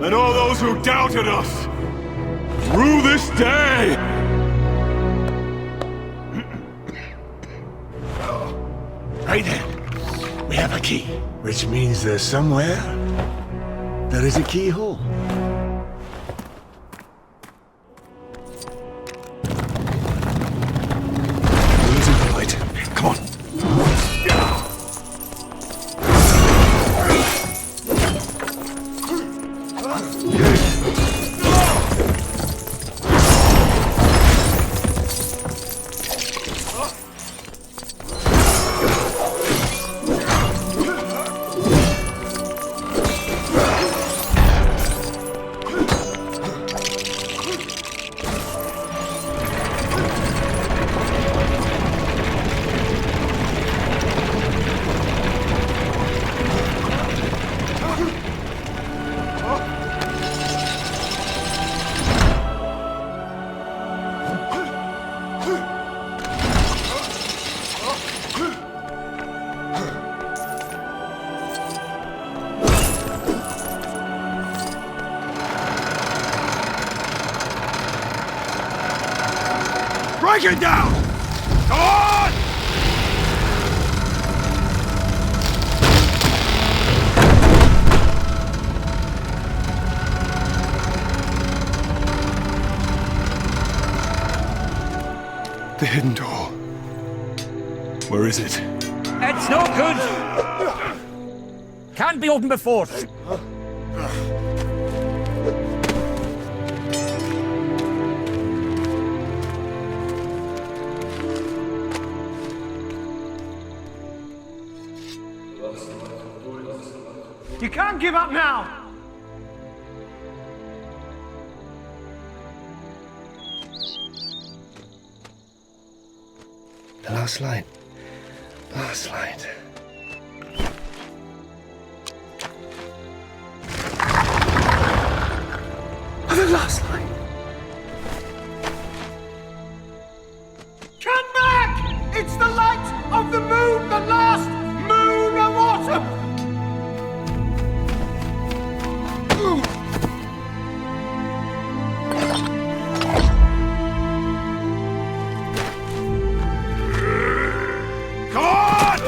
and all those who doubted us, through this day! Right then, we have a key. Which means there's somewhere there is a keyhole. We're losing the light. Come on. Break it down! Go on! The hidden door. Where is it? It's no good! Can't be opened before. You can't give up now! The last light. Last light. The last light. Come back! It's the light of the moon, the last moon of autumn! Come on!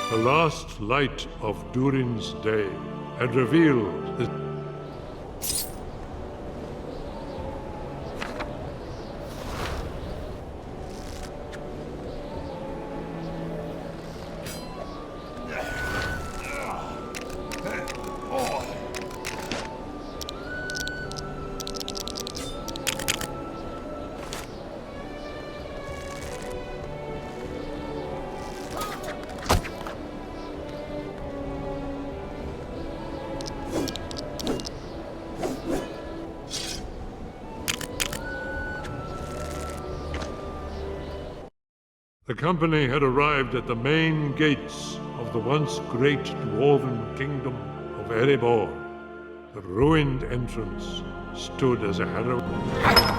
The last light of Durin's day had revealed the The company had arrived at the main gates of the once great dwarven kingdom of Erebor. The ruined entrance stood as a harrowing...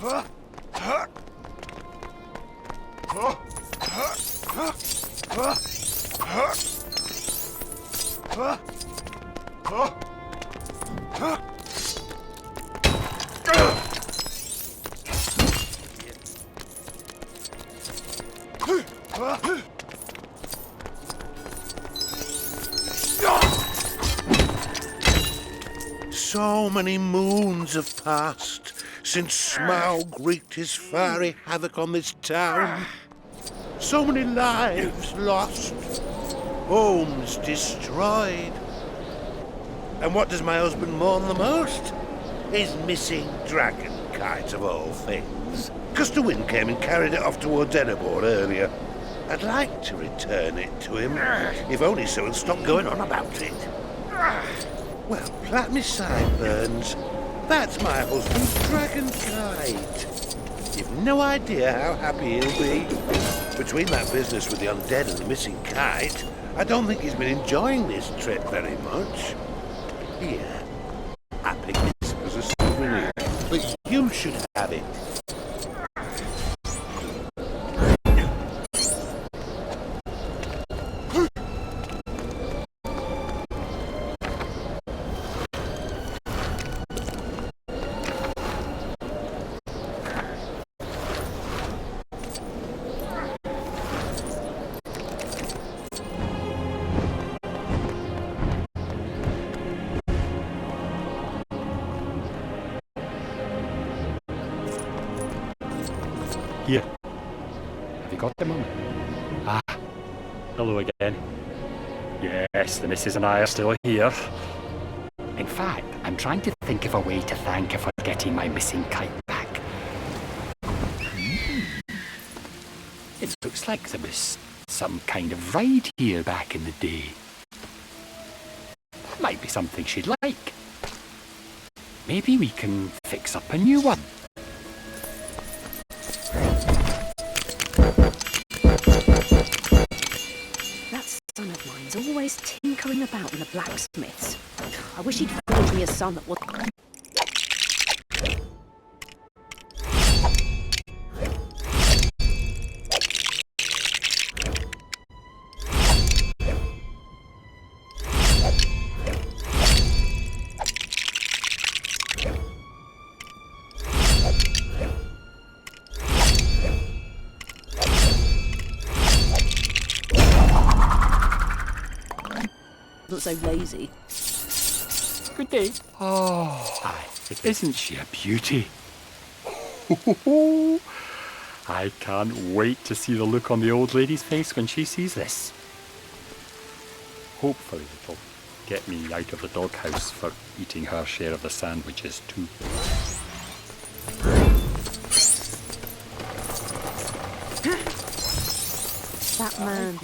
So many moons have passed since Smaug wreaked his fiery havoc on this town. So many lives lost, homes destroyed. And what does my husband mourn the most? His missing dragon kite of all things. Gust of wind came and carried it off towards Erebor earlier. I'd like to return it to him, if only so he'll stop going on about it. Well, plat me sideburns. That's my husband's dragon kite. You've no idea how happy he'll be. Between that business with the undead and the missing kite, I don't think he's been enjoying this trip very much. Here, I picked this as a souvenir, but you should have it. Here. Have you got them on? Ah, hello again. Yes, the missus and I are still here. In fact, I'm trying to think of a way to thank her for getting my missing kite back. It looks like there was some kind of ride here back in the day. That might be something she'd like. Maybe we can fix up a new one. Son of mine's always tinkering about in the blacksmiths. I wish he'd forge me a son that would... not so lazy. Good day. Oh, isn't she a beauty? I can't wait to see the look on the old lady's face when she sees this. Hopefully it'll get me out of the doghouse for eating her share of the sandwiches too. That man,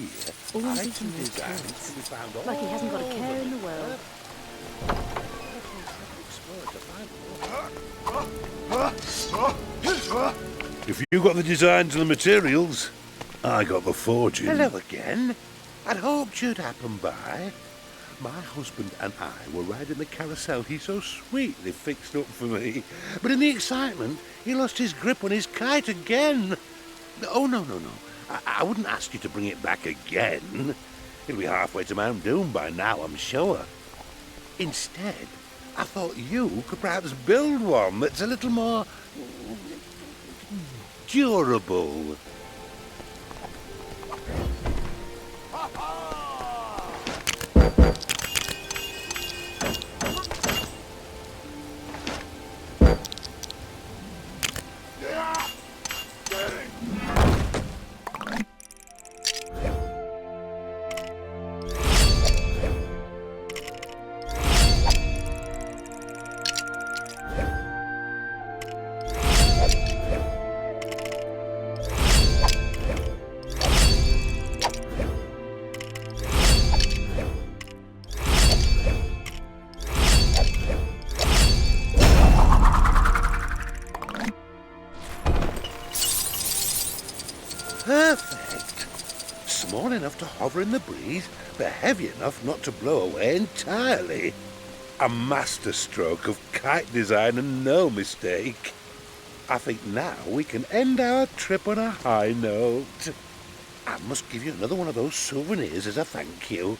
always eating his carrots, like he hasn't got a care in the world. If you got the designs and the materials, I got the forging. Hello again. I'd hoped you'd happen by. My husband and I were riding the carousel he so sweetly fixed up for me. But in the excitement, he lost his grip on his kite again. Oh, no. I wouldn't ask you to bring it back again. It'll be halfway to Mount Doom by now, I'm sure. Instead, I thought you could perhaps build one that's a little more durable. Perfect. Small enough to hover in the breeze, but heavy enough not to blow away entirely. A masterstroke of kite design and no mistake. I think now we can end our trip on a high note. I must give you another one of those souvenirs as a thank you.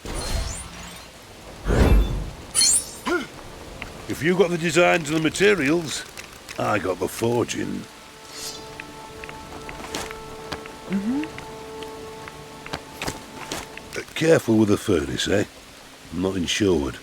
If you got the designs and the materials, I got the forging. Careful with the furnace, eh? I'm not insured.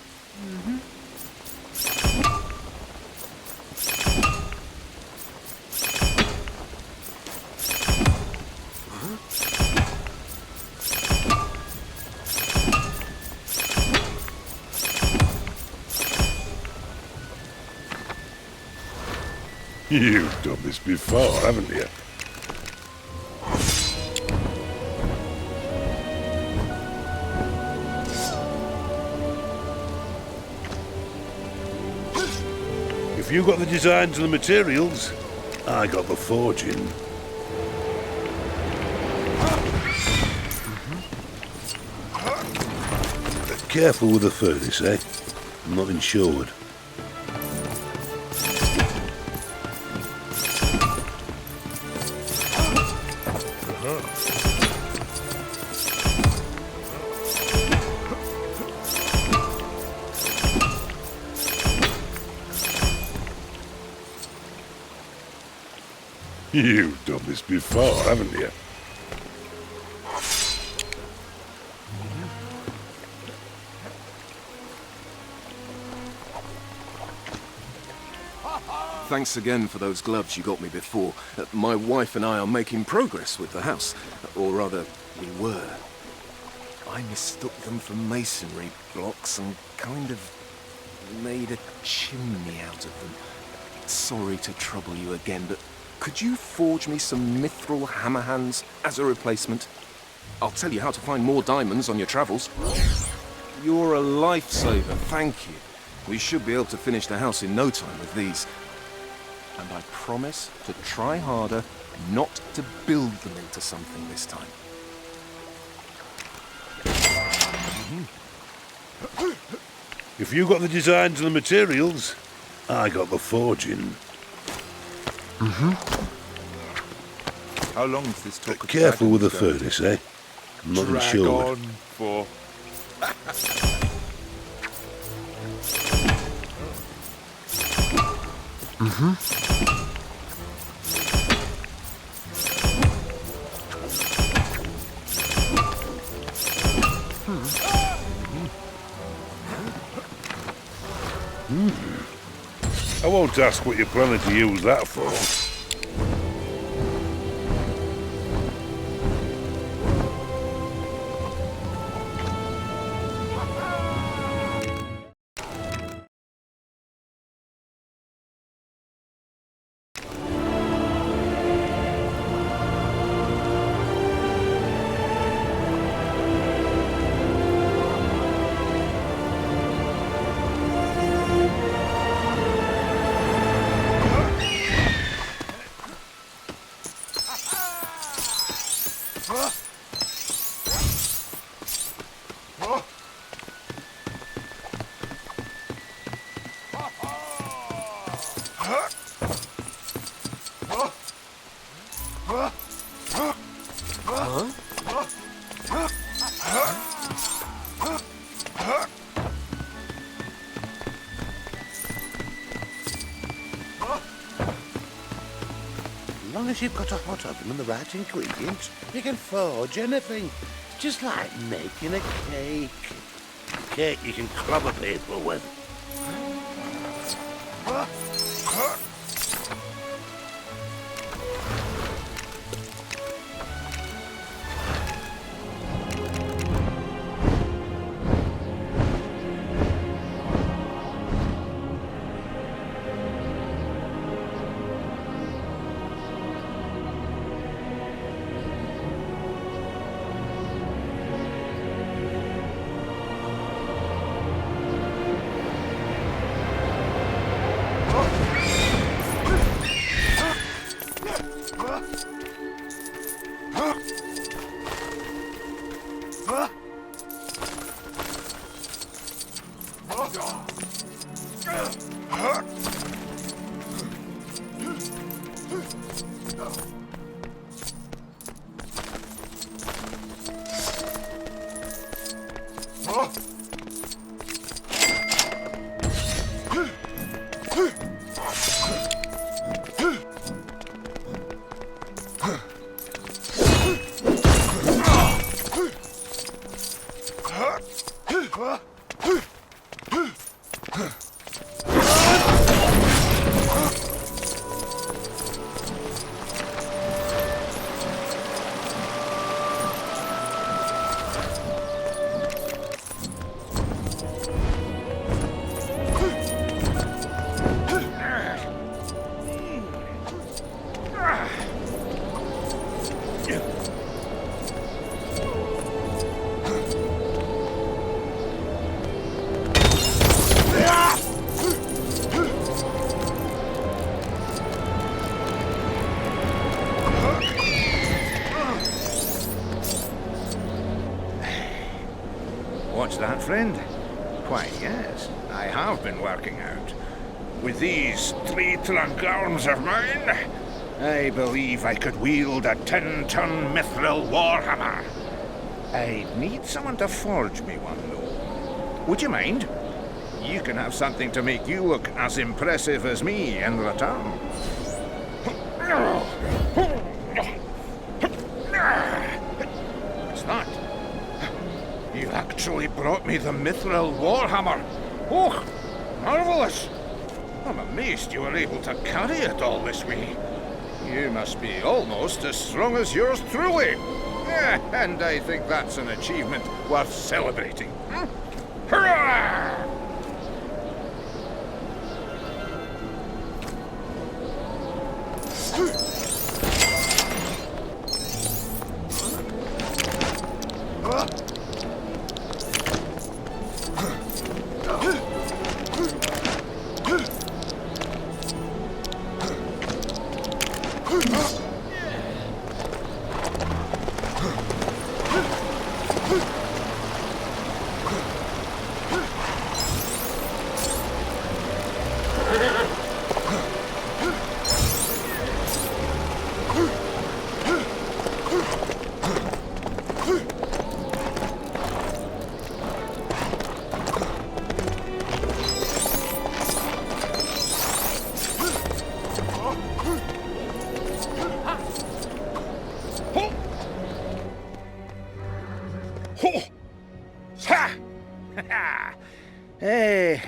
You've done this before, haven't you? If you got the designs and the materials, I got the forging. Careful with the furnace, eh? I'm not insured. You've done this before, haven't you? Thanks again for those gloves you got me before. My wife and I are making progress with the house. Or rather, we were. I mistook them for masonry blocks and kind of made a chimney out of them. Sorry to trouble you again, but could you forge me some mithril hammer hands as a replacement? I'll tell you how to find more diamonds on your travels. You're a lifesaver, thank you. We should be able to finish the house in no time with these. And I promise to try harder not to build them into something this time. If you got the designs and the materials, I got the forging. How long is this talk of Careful with the dragons furnace, eh? I'm not Drag insured. on for... I won't ask what you're planning to use that for. As long as you've got a hot oven and the right ingredients, you can forge anything. Just like making a cake. A cake you can clobber people with. What's that, friend? Why, yes, I have been working out. With these 3 trunk arms of mine, I believe I could wield a 10-ton mithril warhammer. I'd need someone to forge me one, though. Would you mind? You can have something to make you look as impressive as me in return. What's that? You actually brought me the mithril warhammer. Oh, marvelous! I'm amazed you were able to carry it all this way. You must be almost as strong as yours truly. And I think that's an achievement worth celebrating. Hurrah!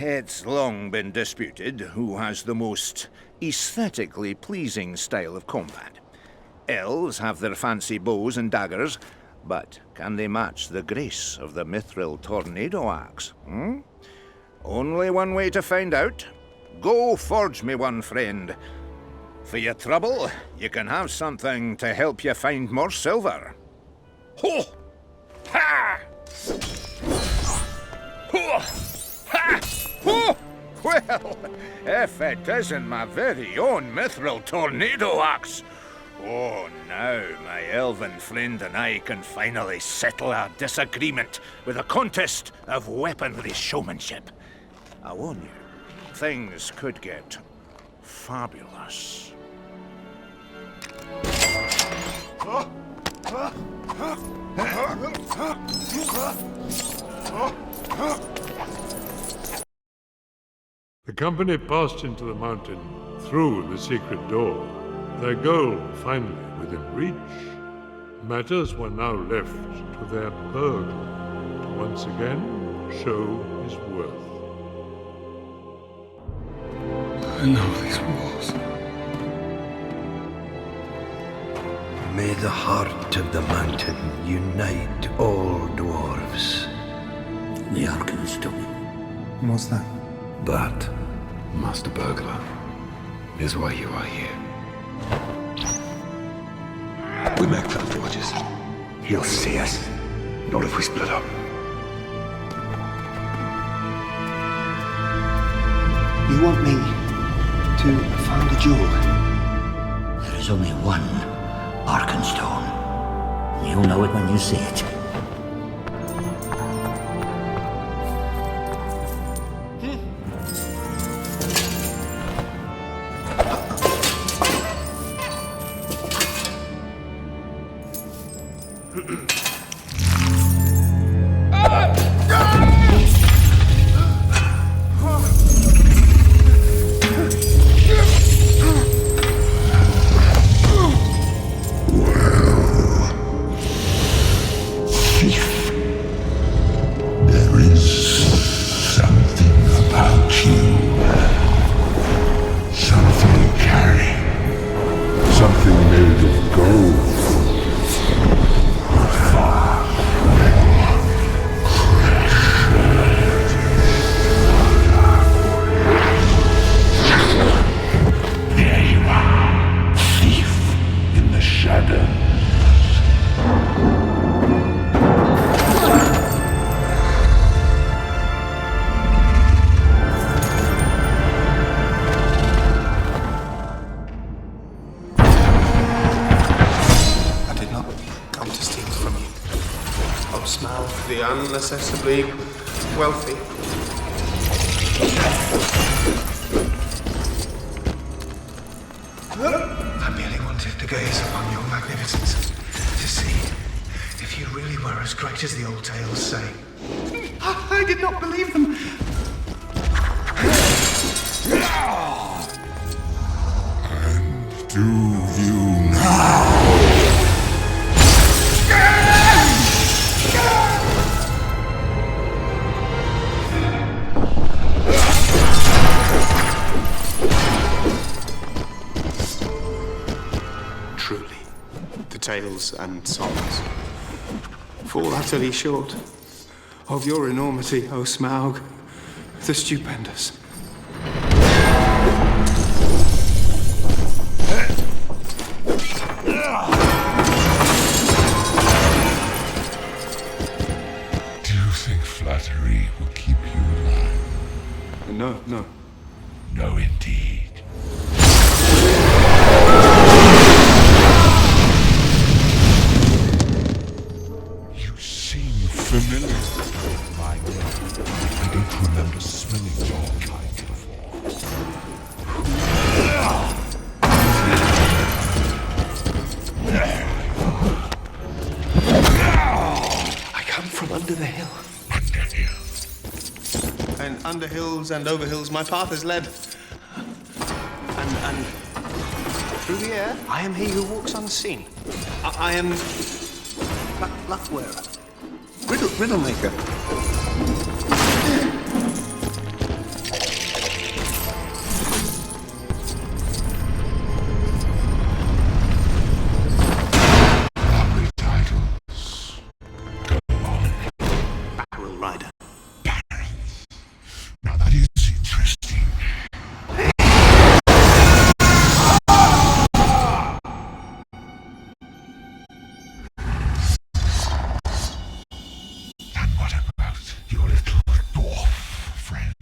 It's long been disputed who has the most aesthetically pleasing style of combat. Elves have their fancy bows and daggers, but can they match the grace of the mithril tornado axe? Only one way to find out. Go forge me one, friend. For your trouble, you can have something to help you find more silver. Ho! Ha! Ho! Ha! Oh, well, if it isn't my very own mithril tornado axe. Oh, now my elven friend and I can finally settle our disagreement with a contest of weaponry showmanship. I warn you, things could get fabulous. The company passed into the mountain through the secret door, their goal finally within reach. Matters were now left to their burglar to once again show his worth. I know these walls. May the heart of the mountain unite all dwarves. The Arkenstone. What's that? That, Master Burglar, is why you are here. We make fell forges. He'll see us. Not if we split up. You want me to find a jewel? There is only one Arkenstone. You'll know it when you see it. unaccessibly wealthy. I merely wanted to gaze upon your magnificence, to see if you really were as great as the old tales say. I did not believe them. And do you now? Truly, the tales and songs fall utterly short of your enormity, O Smaug, the Stupendous. Do you think flattery will keep you alive? No, no. No, indeed. You seem familiar. My God, I don't remember smelling your kind I come from under the hill. And under hills and over hills my path is led. And through the air I am he who walks unseen. I am luck wearer. Riddle maker. Barrel rider. Now that is interesting. And what about your little dwarf friends?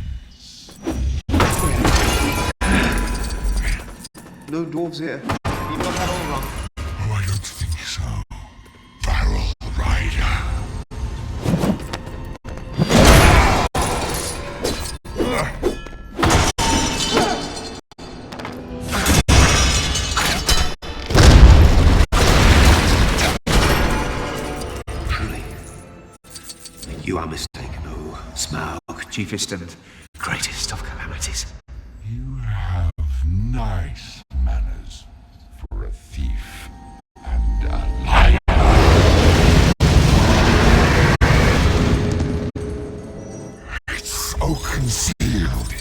No dwarves here. You got that all wrong. Oh, I don't think so. Barrel rider. Truly, you are mistaken, O Smaug, chiefest and greatest of calamities. You have nice manners for a thief and a liar. It's so concealed.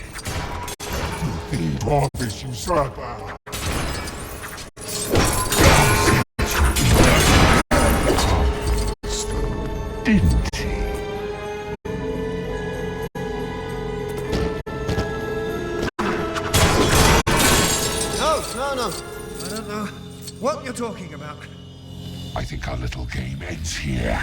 The dwarfish usurper. Didn't he? No. I don't know what you're talking about. I think our little game ends here.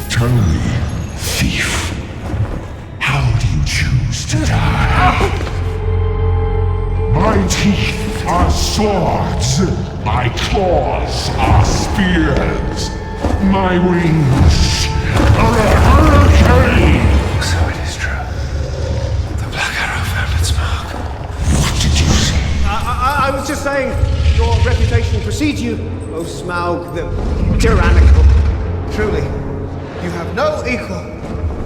Tell me, thief, how do you choose to die? My teeth are swords, my claws are spears, my wings are a hurricane! So it is true. The Black Arrow found its mark. What did you say? I was just saying, your reputation precedes you, O Smaug the tyrannical. Truly, you have no equal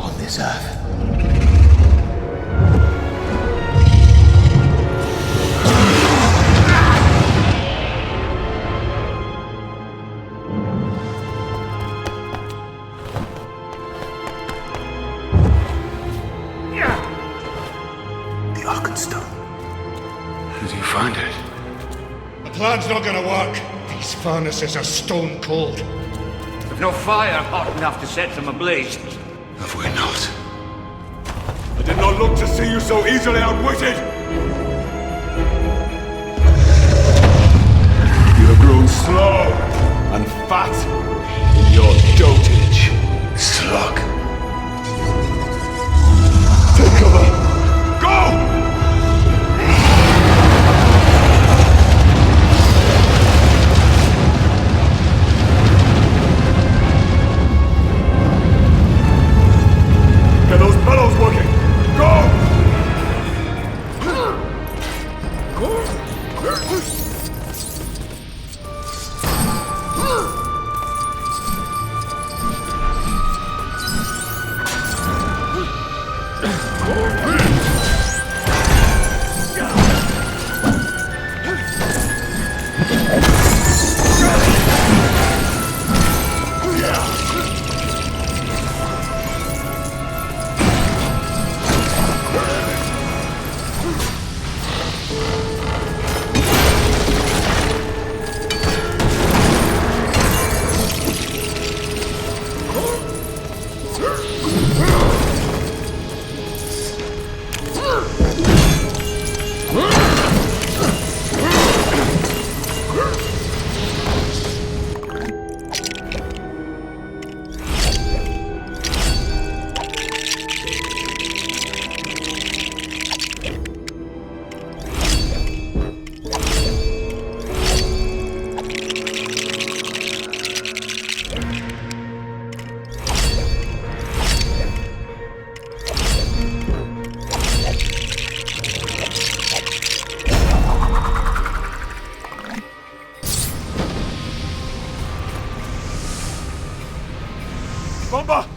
on this earth. The Arkenstone. Did you find it? The plan's not gonna work. These furnaces are stone cold. The We've no fire hot enough to set them ablaze. Have we not? I did not look to see you so easily outwitted! You have grown slow and fat in your dotage. Slug. Take cover! Go! Get those bellows working! Go! Bomba!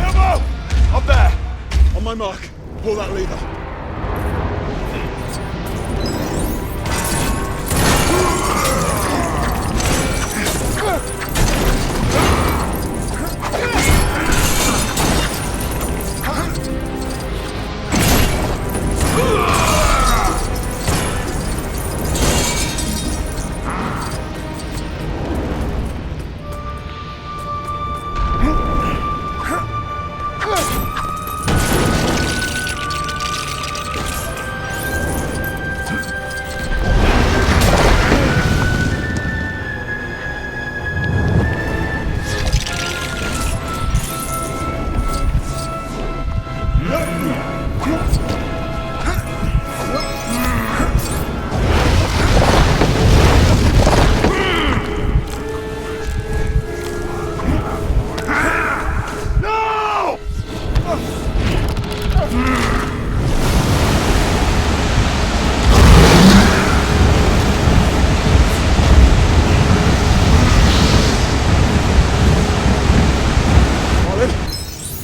Elbow! Up there! On my mark, pull that lever.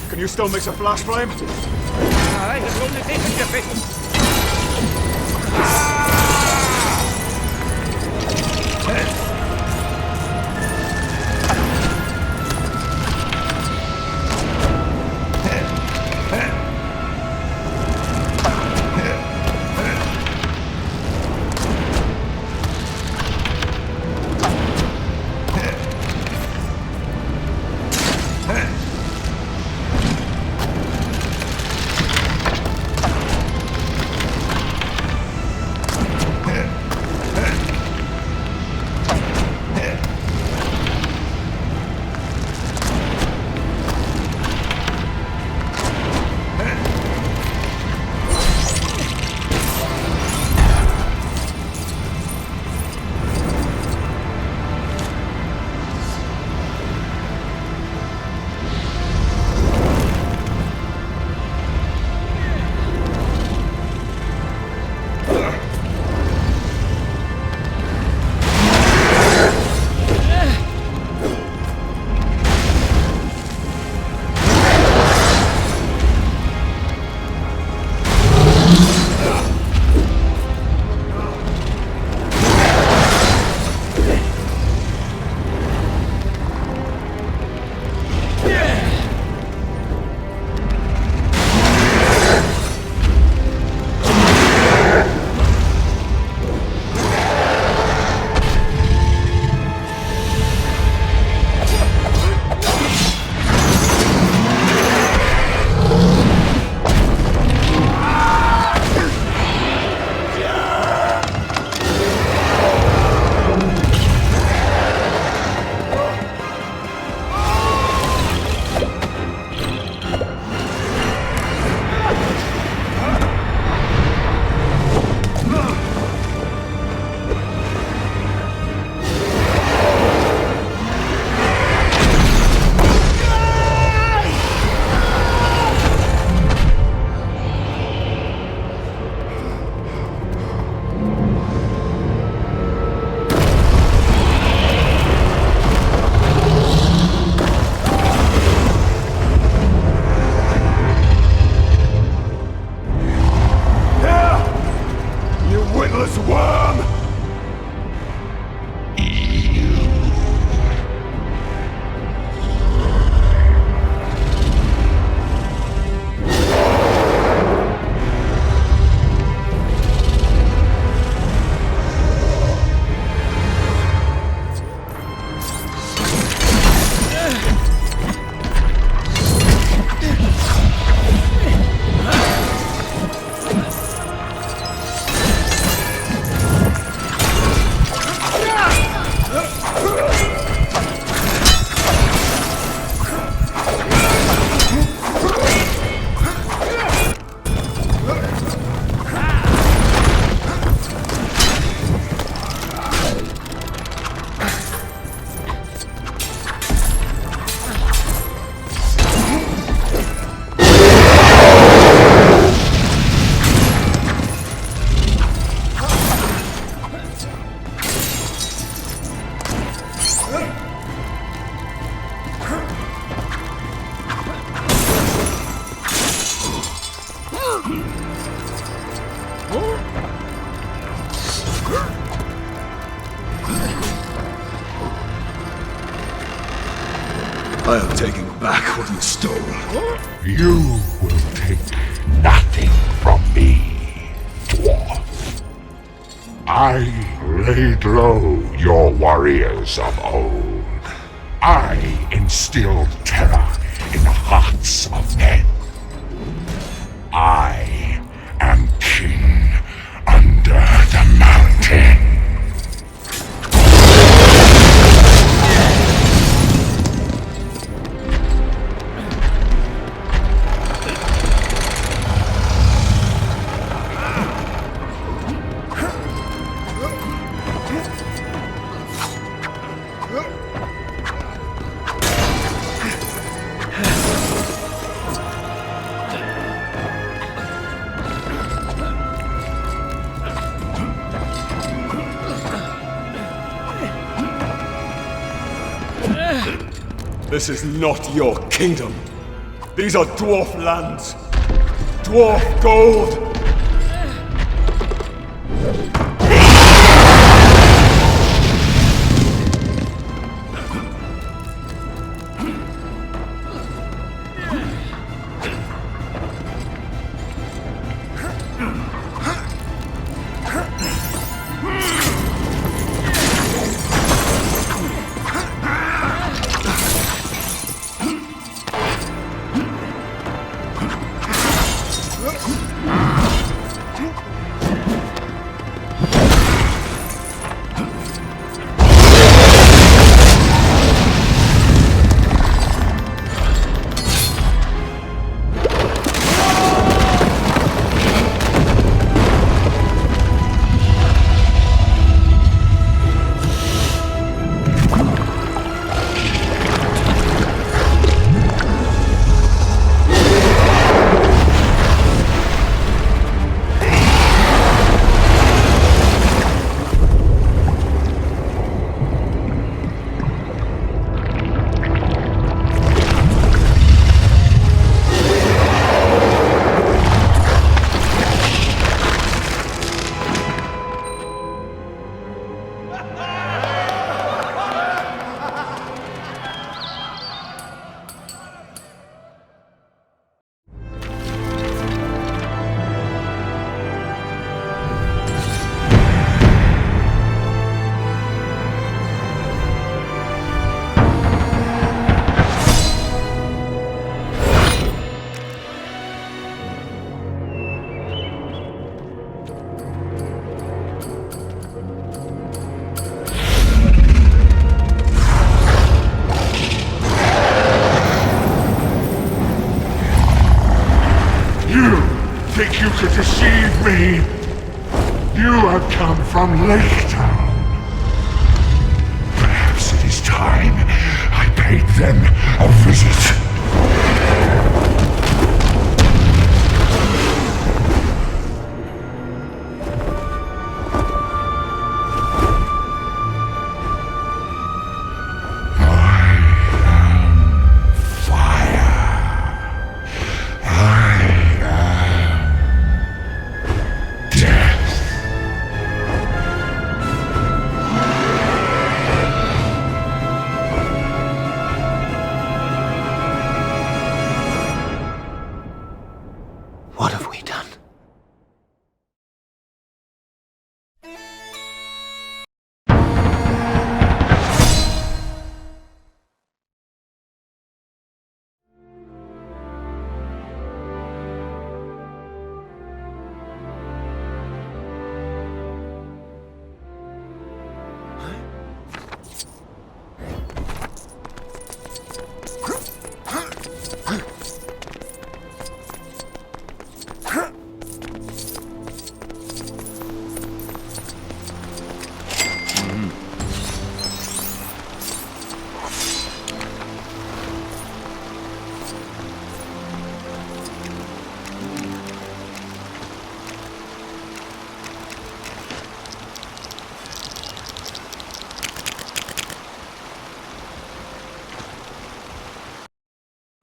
Can you still mix a flash flame? Aye, as long as it's different. I am taking back what you stole. You will take nothing from me, dwarf. I laid low your warriors of old. I instilled terror in the hearts of men. I am king under the mountain. This is not your kingdom. These are dwarf lands. Dwarf gold. Think you could deceive me? You have come from Lake Town. Perhaps it is time I paid them a visit. What have we done?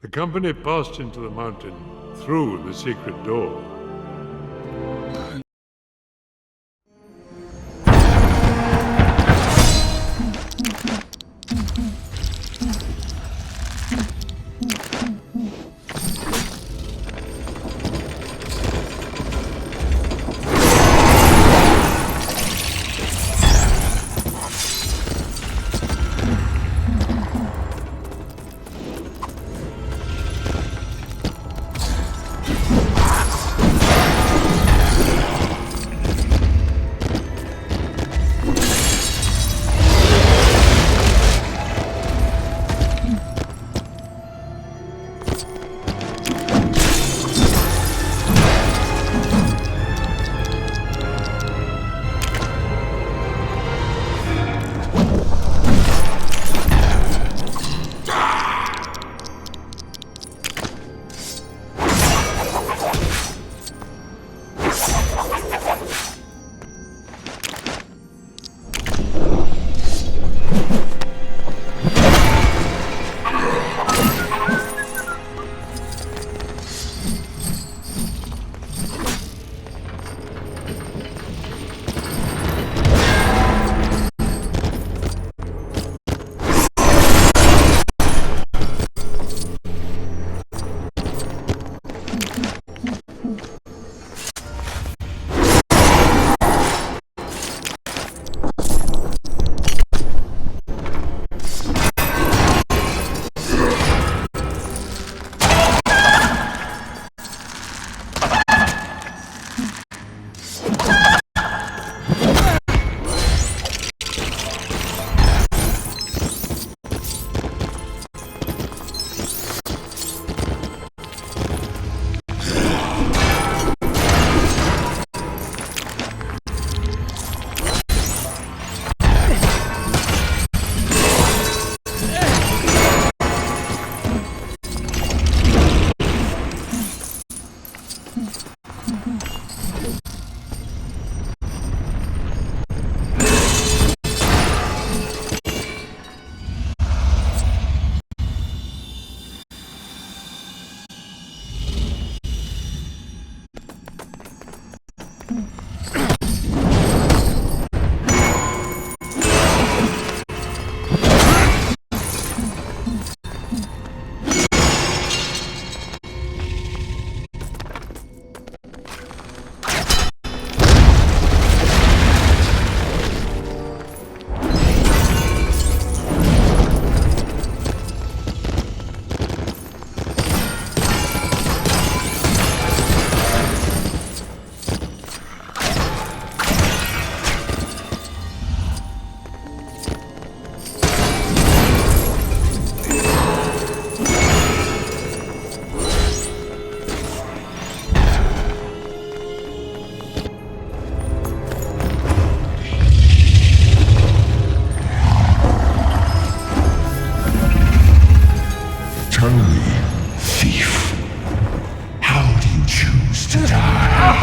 The company passed into the mountain through the secret door. Tell me, thief, how do you choose to die?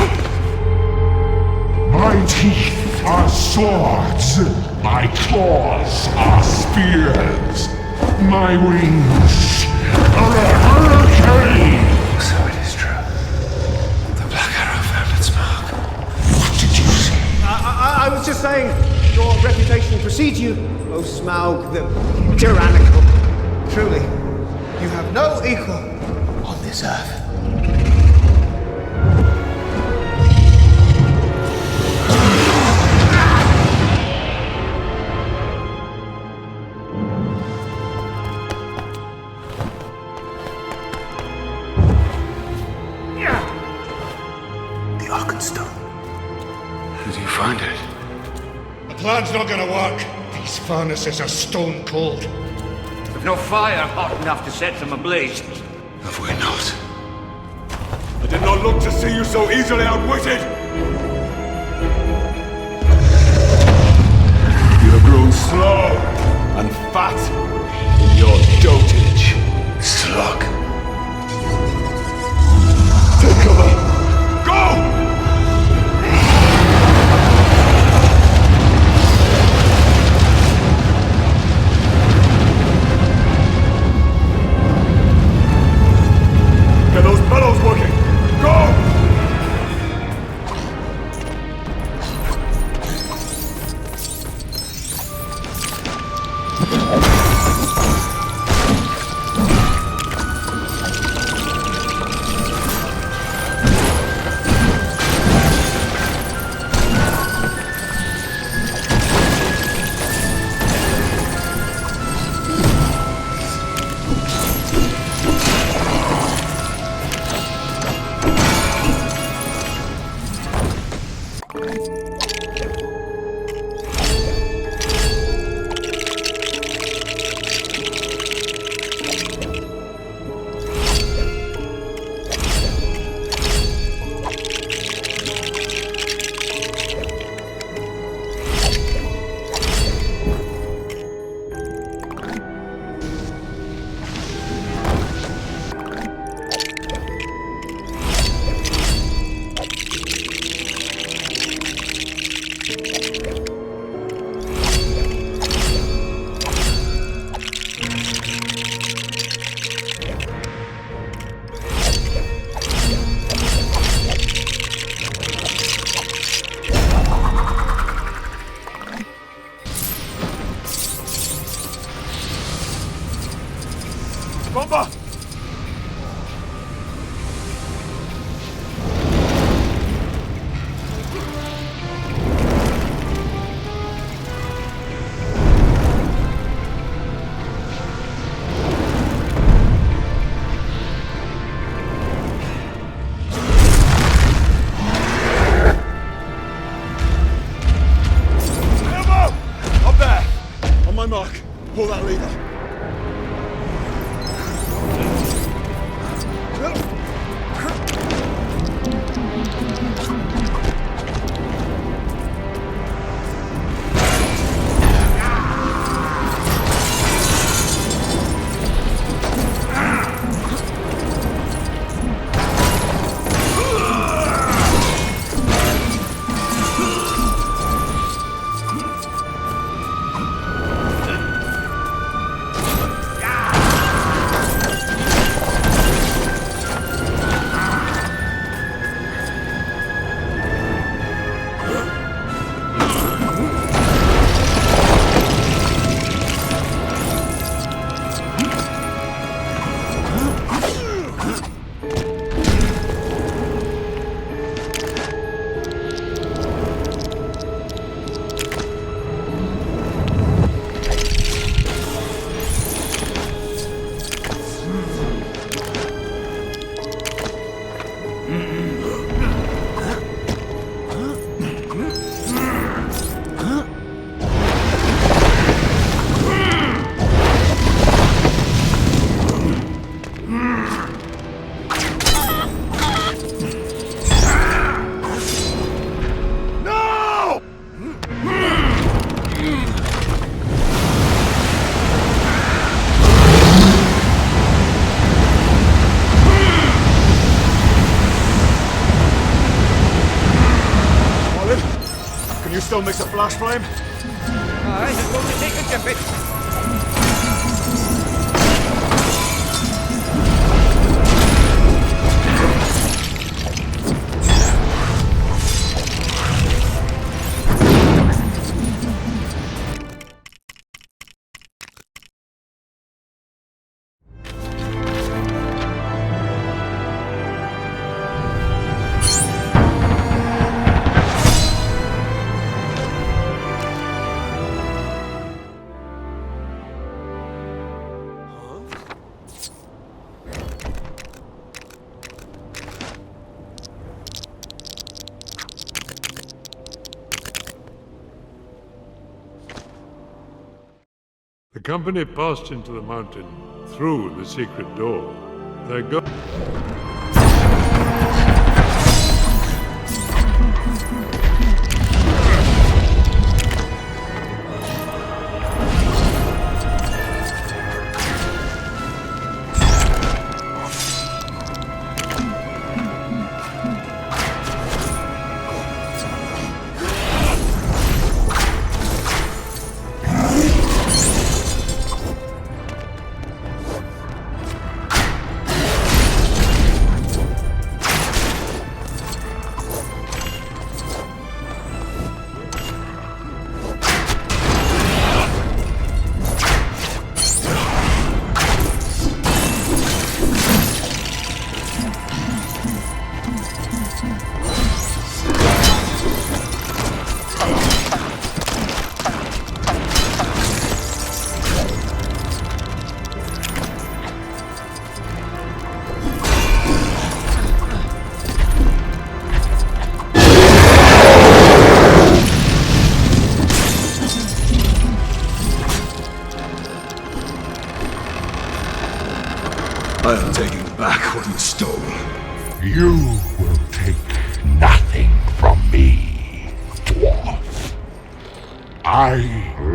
My teeth are swords. My claws are spears. My wings are a hurricane. So it is true. The Black Arrow found its mark. What did you say? I was just saying, your reputation precedes you, O Smaug the tyrannical. Truly, you have no equal on this earth. The Arkenstone. Did you find it? The plan's not gonna work. These furnaces are stone cold. We've no fire hot enough to set them ablaze. Have we not? I did not look to see you so easily outwitted! You have grown slow and fat in your dotage. Slug. Take cover! Go! Get those bellows working! Go! Bomba! Elbow! Up there! On my mark. Pull that lever. still miss a flash flame? Aye, as long as they can jump it. The company passed into the mountain through the secret door. They go. I am taking back what you stole. You will take nothing from me, dwarf. I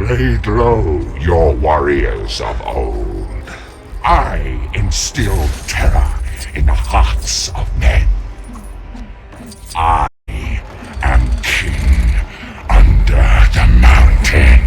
laid low your warriors of old. I instilled terror in the hearts of men. I am king under the mountain.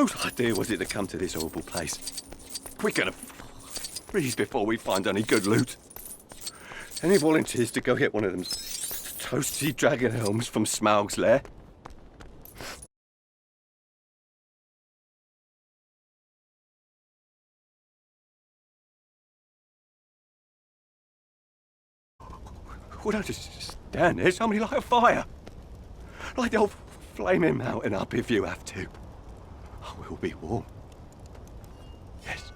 Whose idea was it to come to this horrible place? We're gonna freeze before we find any good loot. Any volunteers to go get one of them toasty dragon helms from Smaug's lair? Well, don't just stand there. Somebody light a fire. Light the old flaming mountain up if you have to. Oh, we'll be warm. Yes.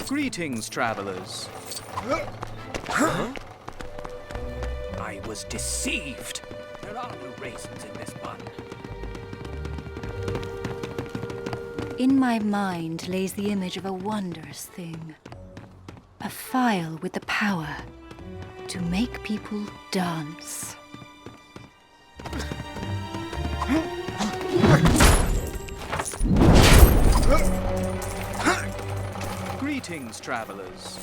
Greetings, travelers. Huh? I was deceived. There are no raisins in this bun. In my mind lays the image of a wondrous thing. A phial with the power to make people dance. Greetings, travelers.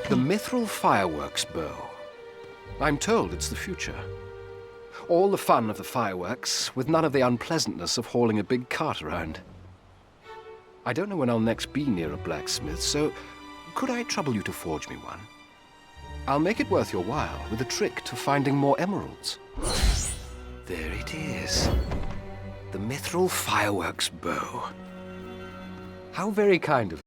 The mithril fireworks bow. I'm told it's the future. All the fun of the fireworks, with none of the unpleasantness of hauling a big cart around. I don't know when I'll next be near a blacksmith, so could I trouble you to forge me one? I'll make it worth your while with a trick to finding more emeralds. There it is. The mithril fireworks bow. How very kind of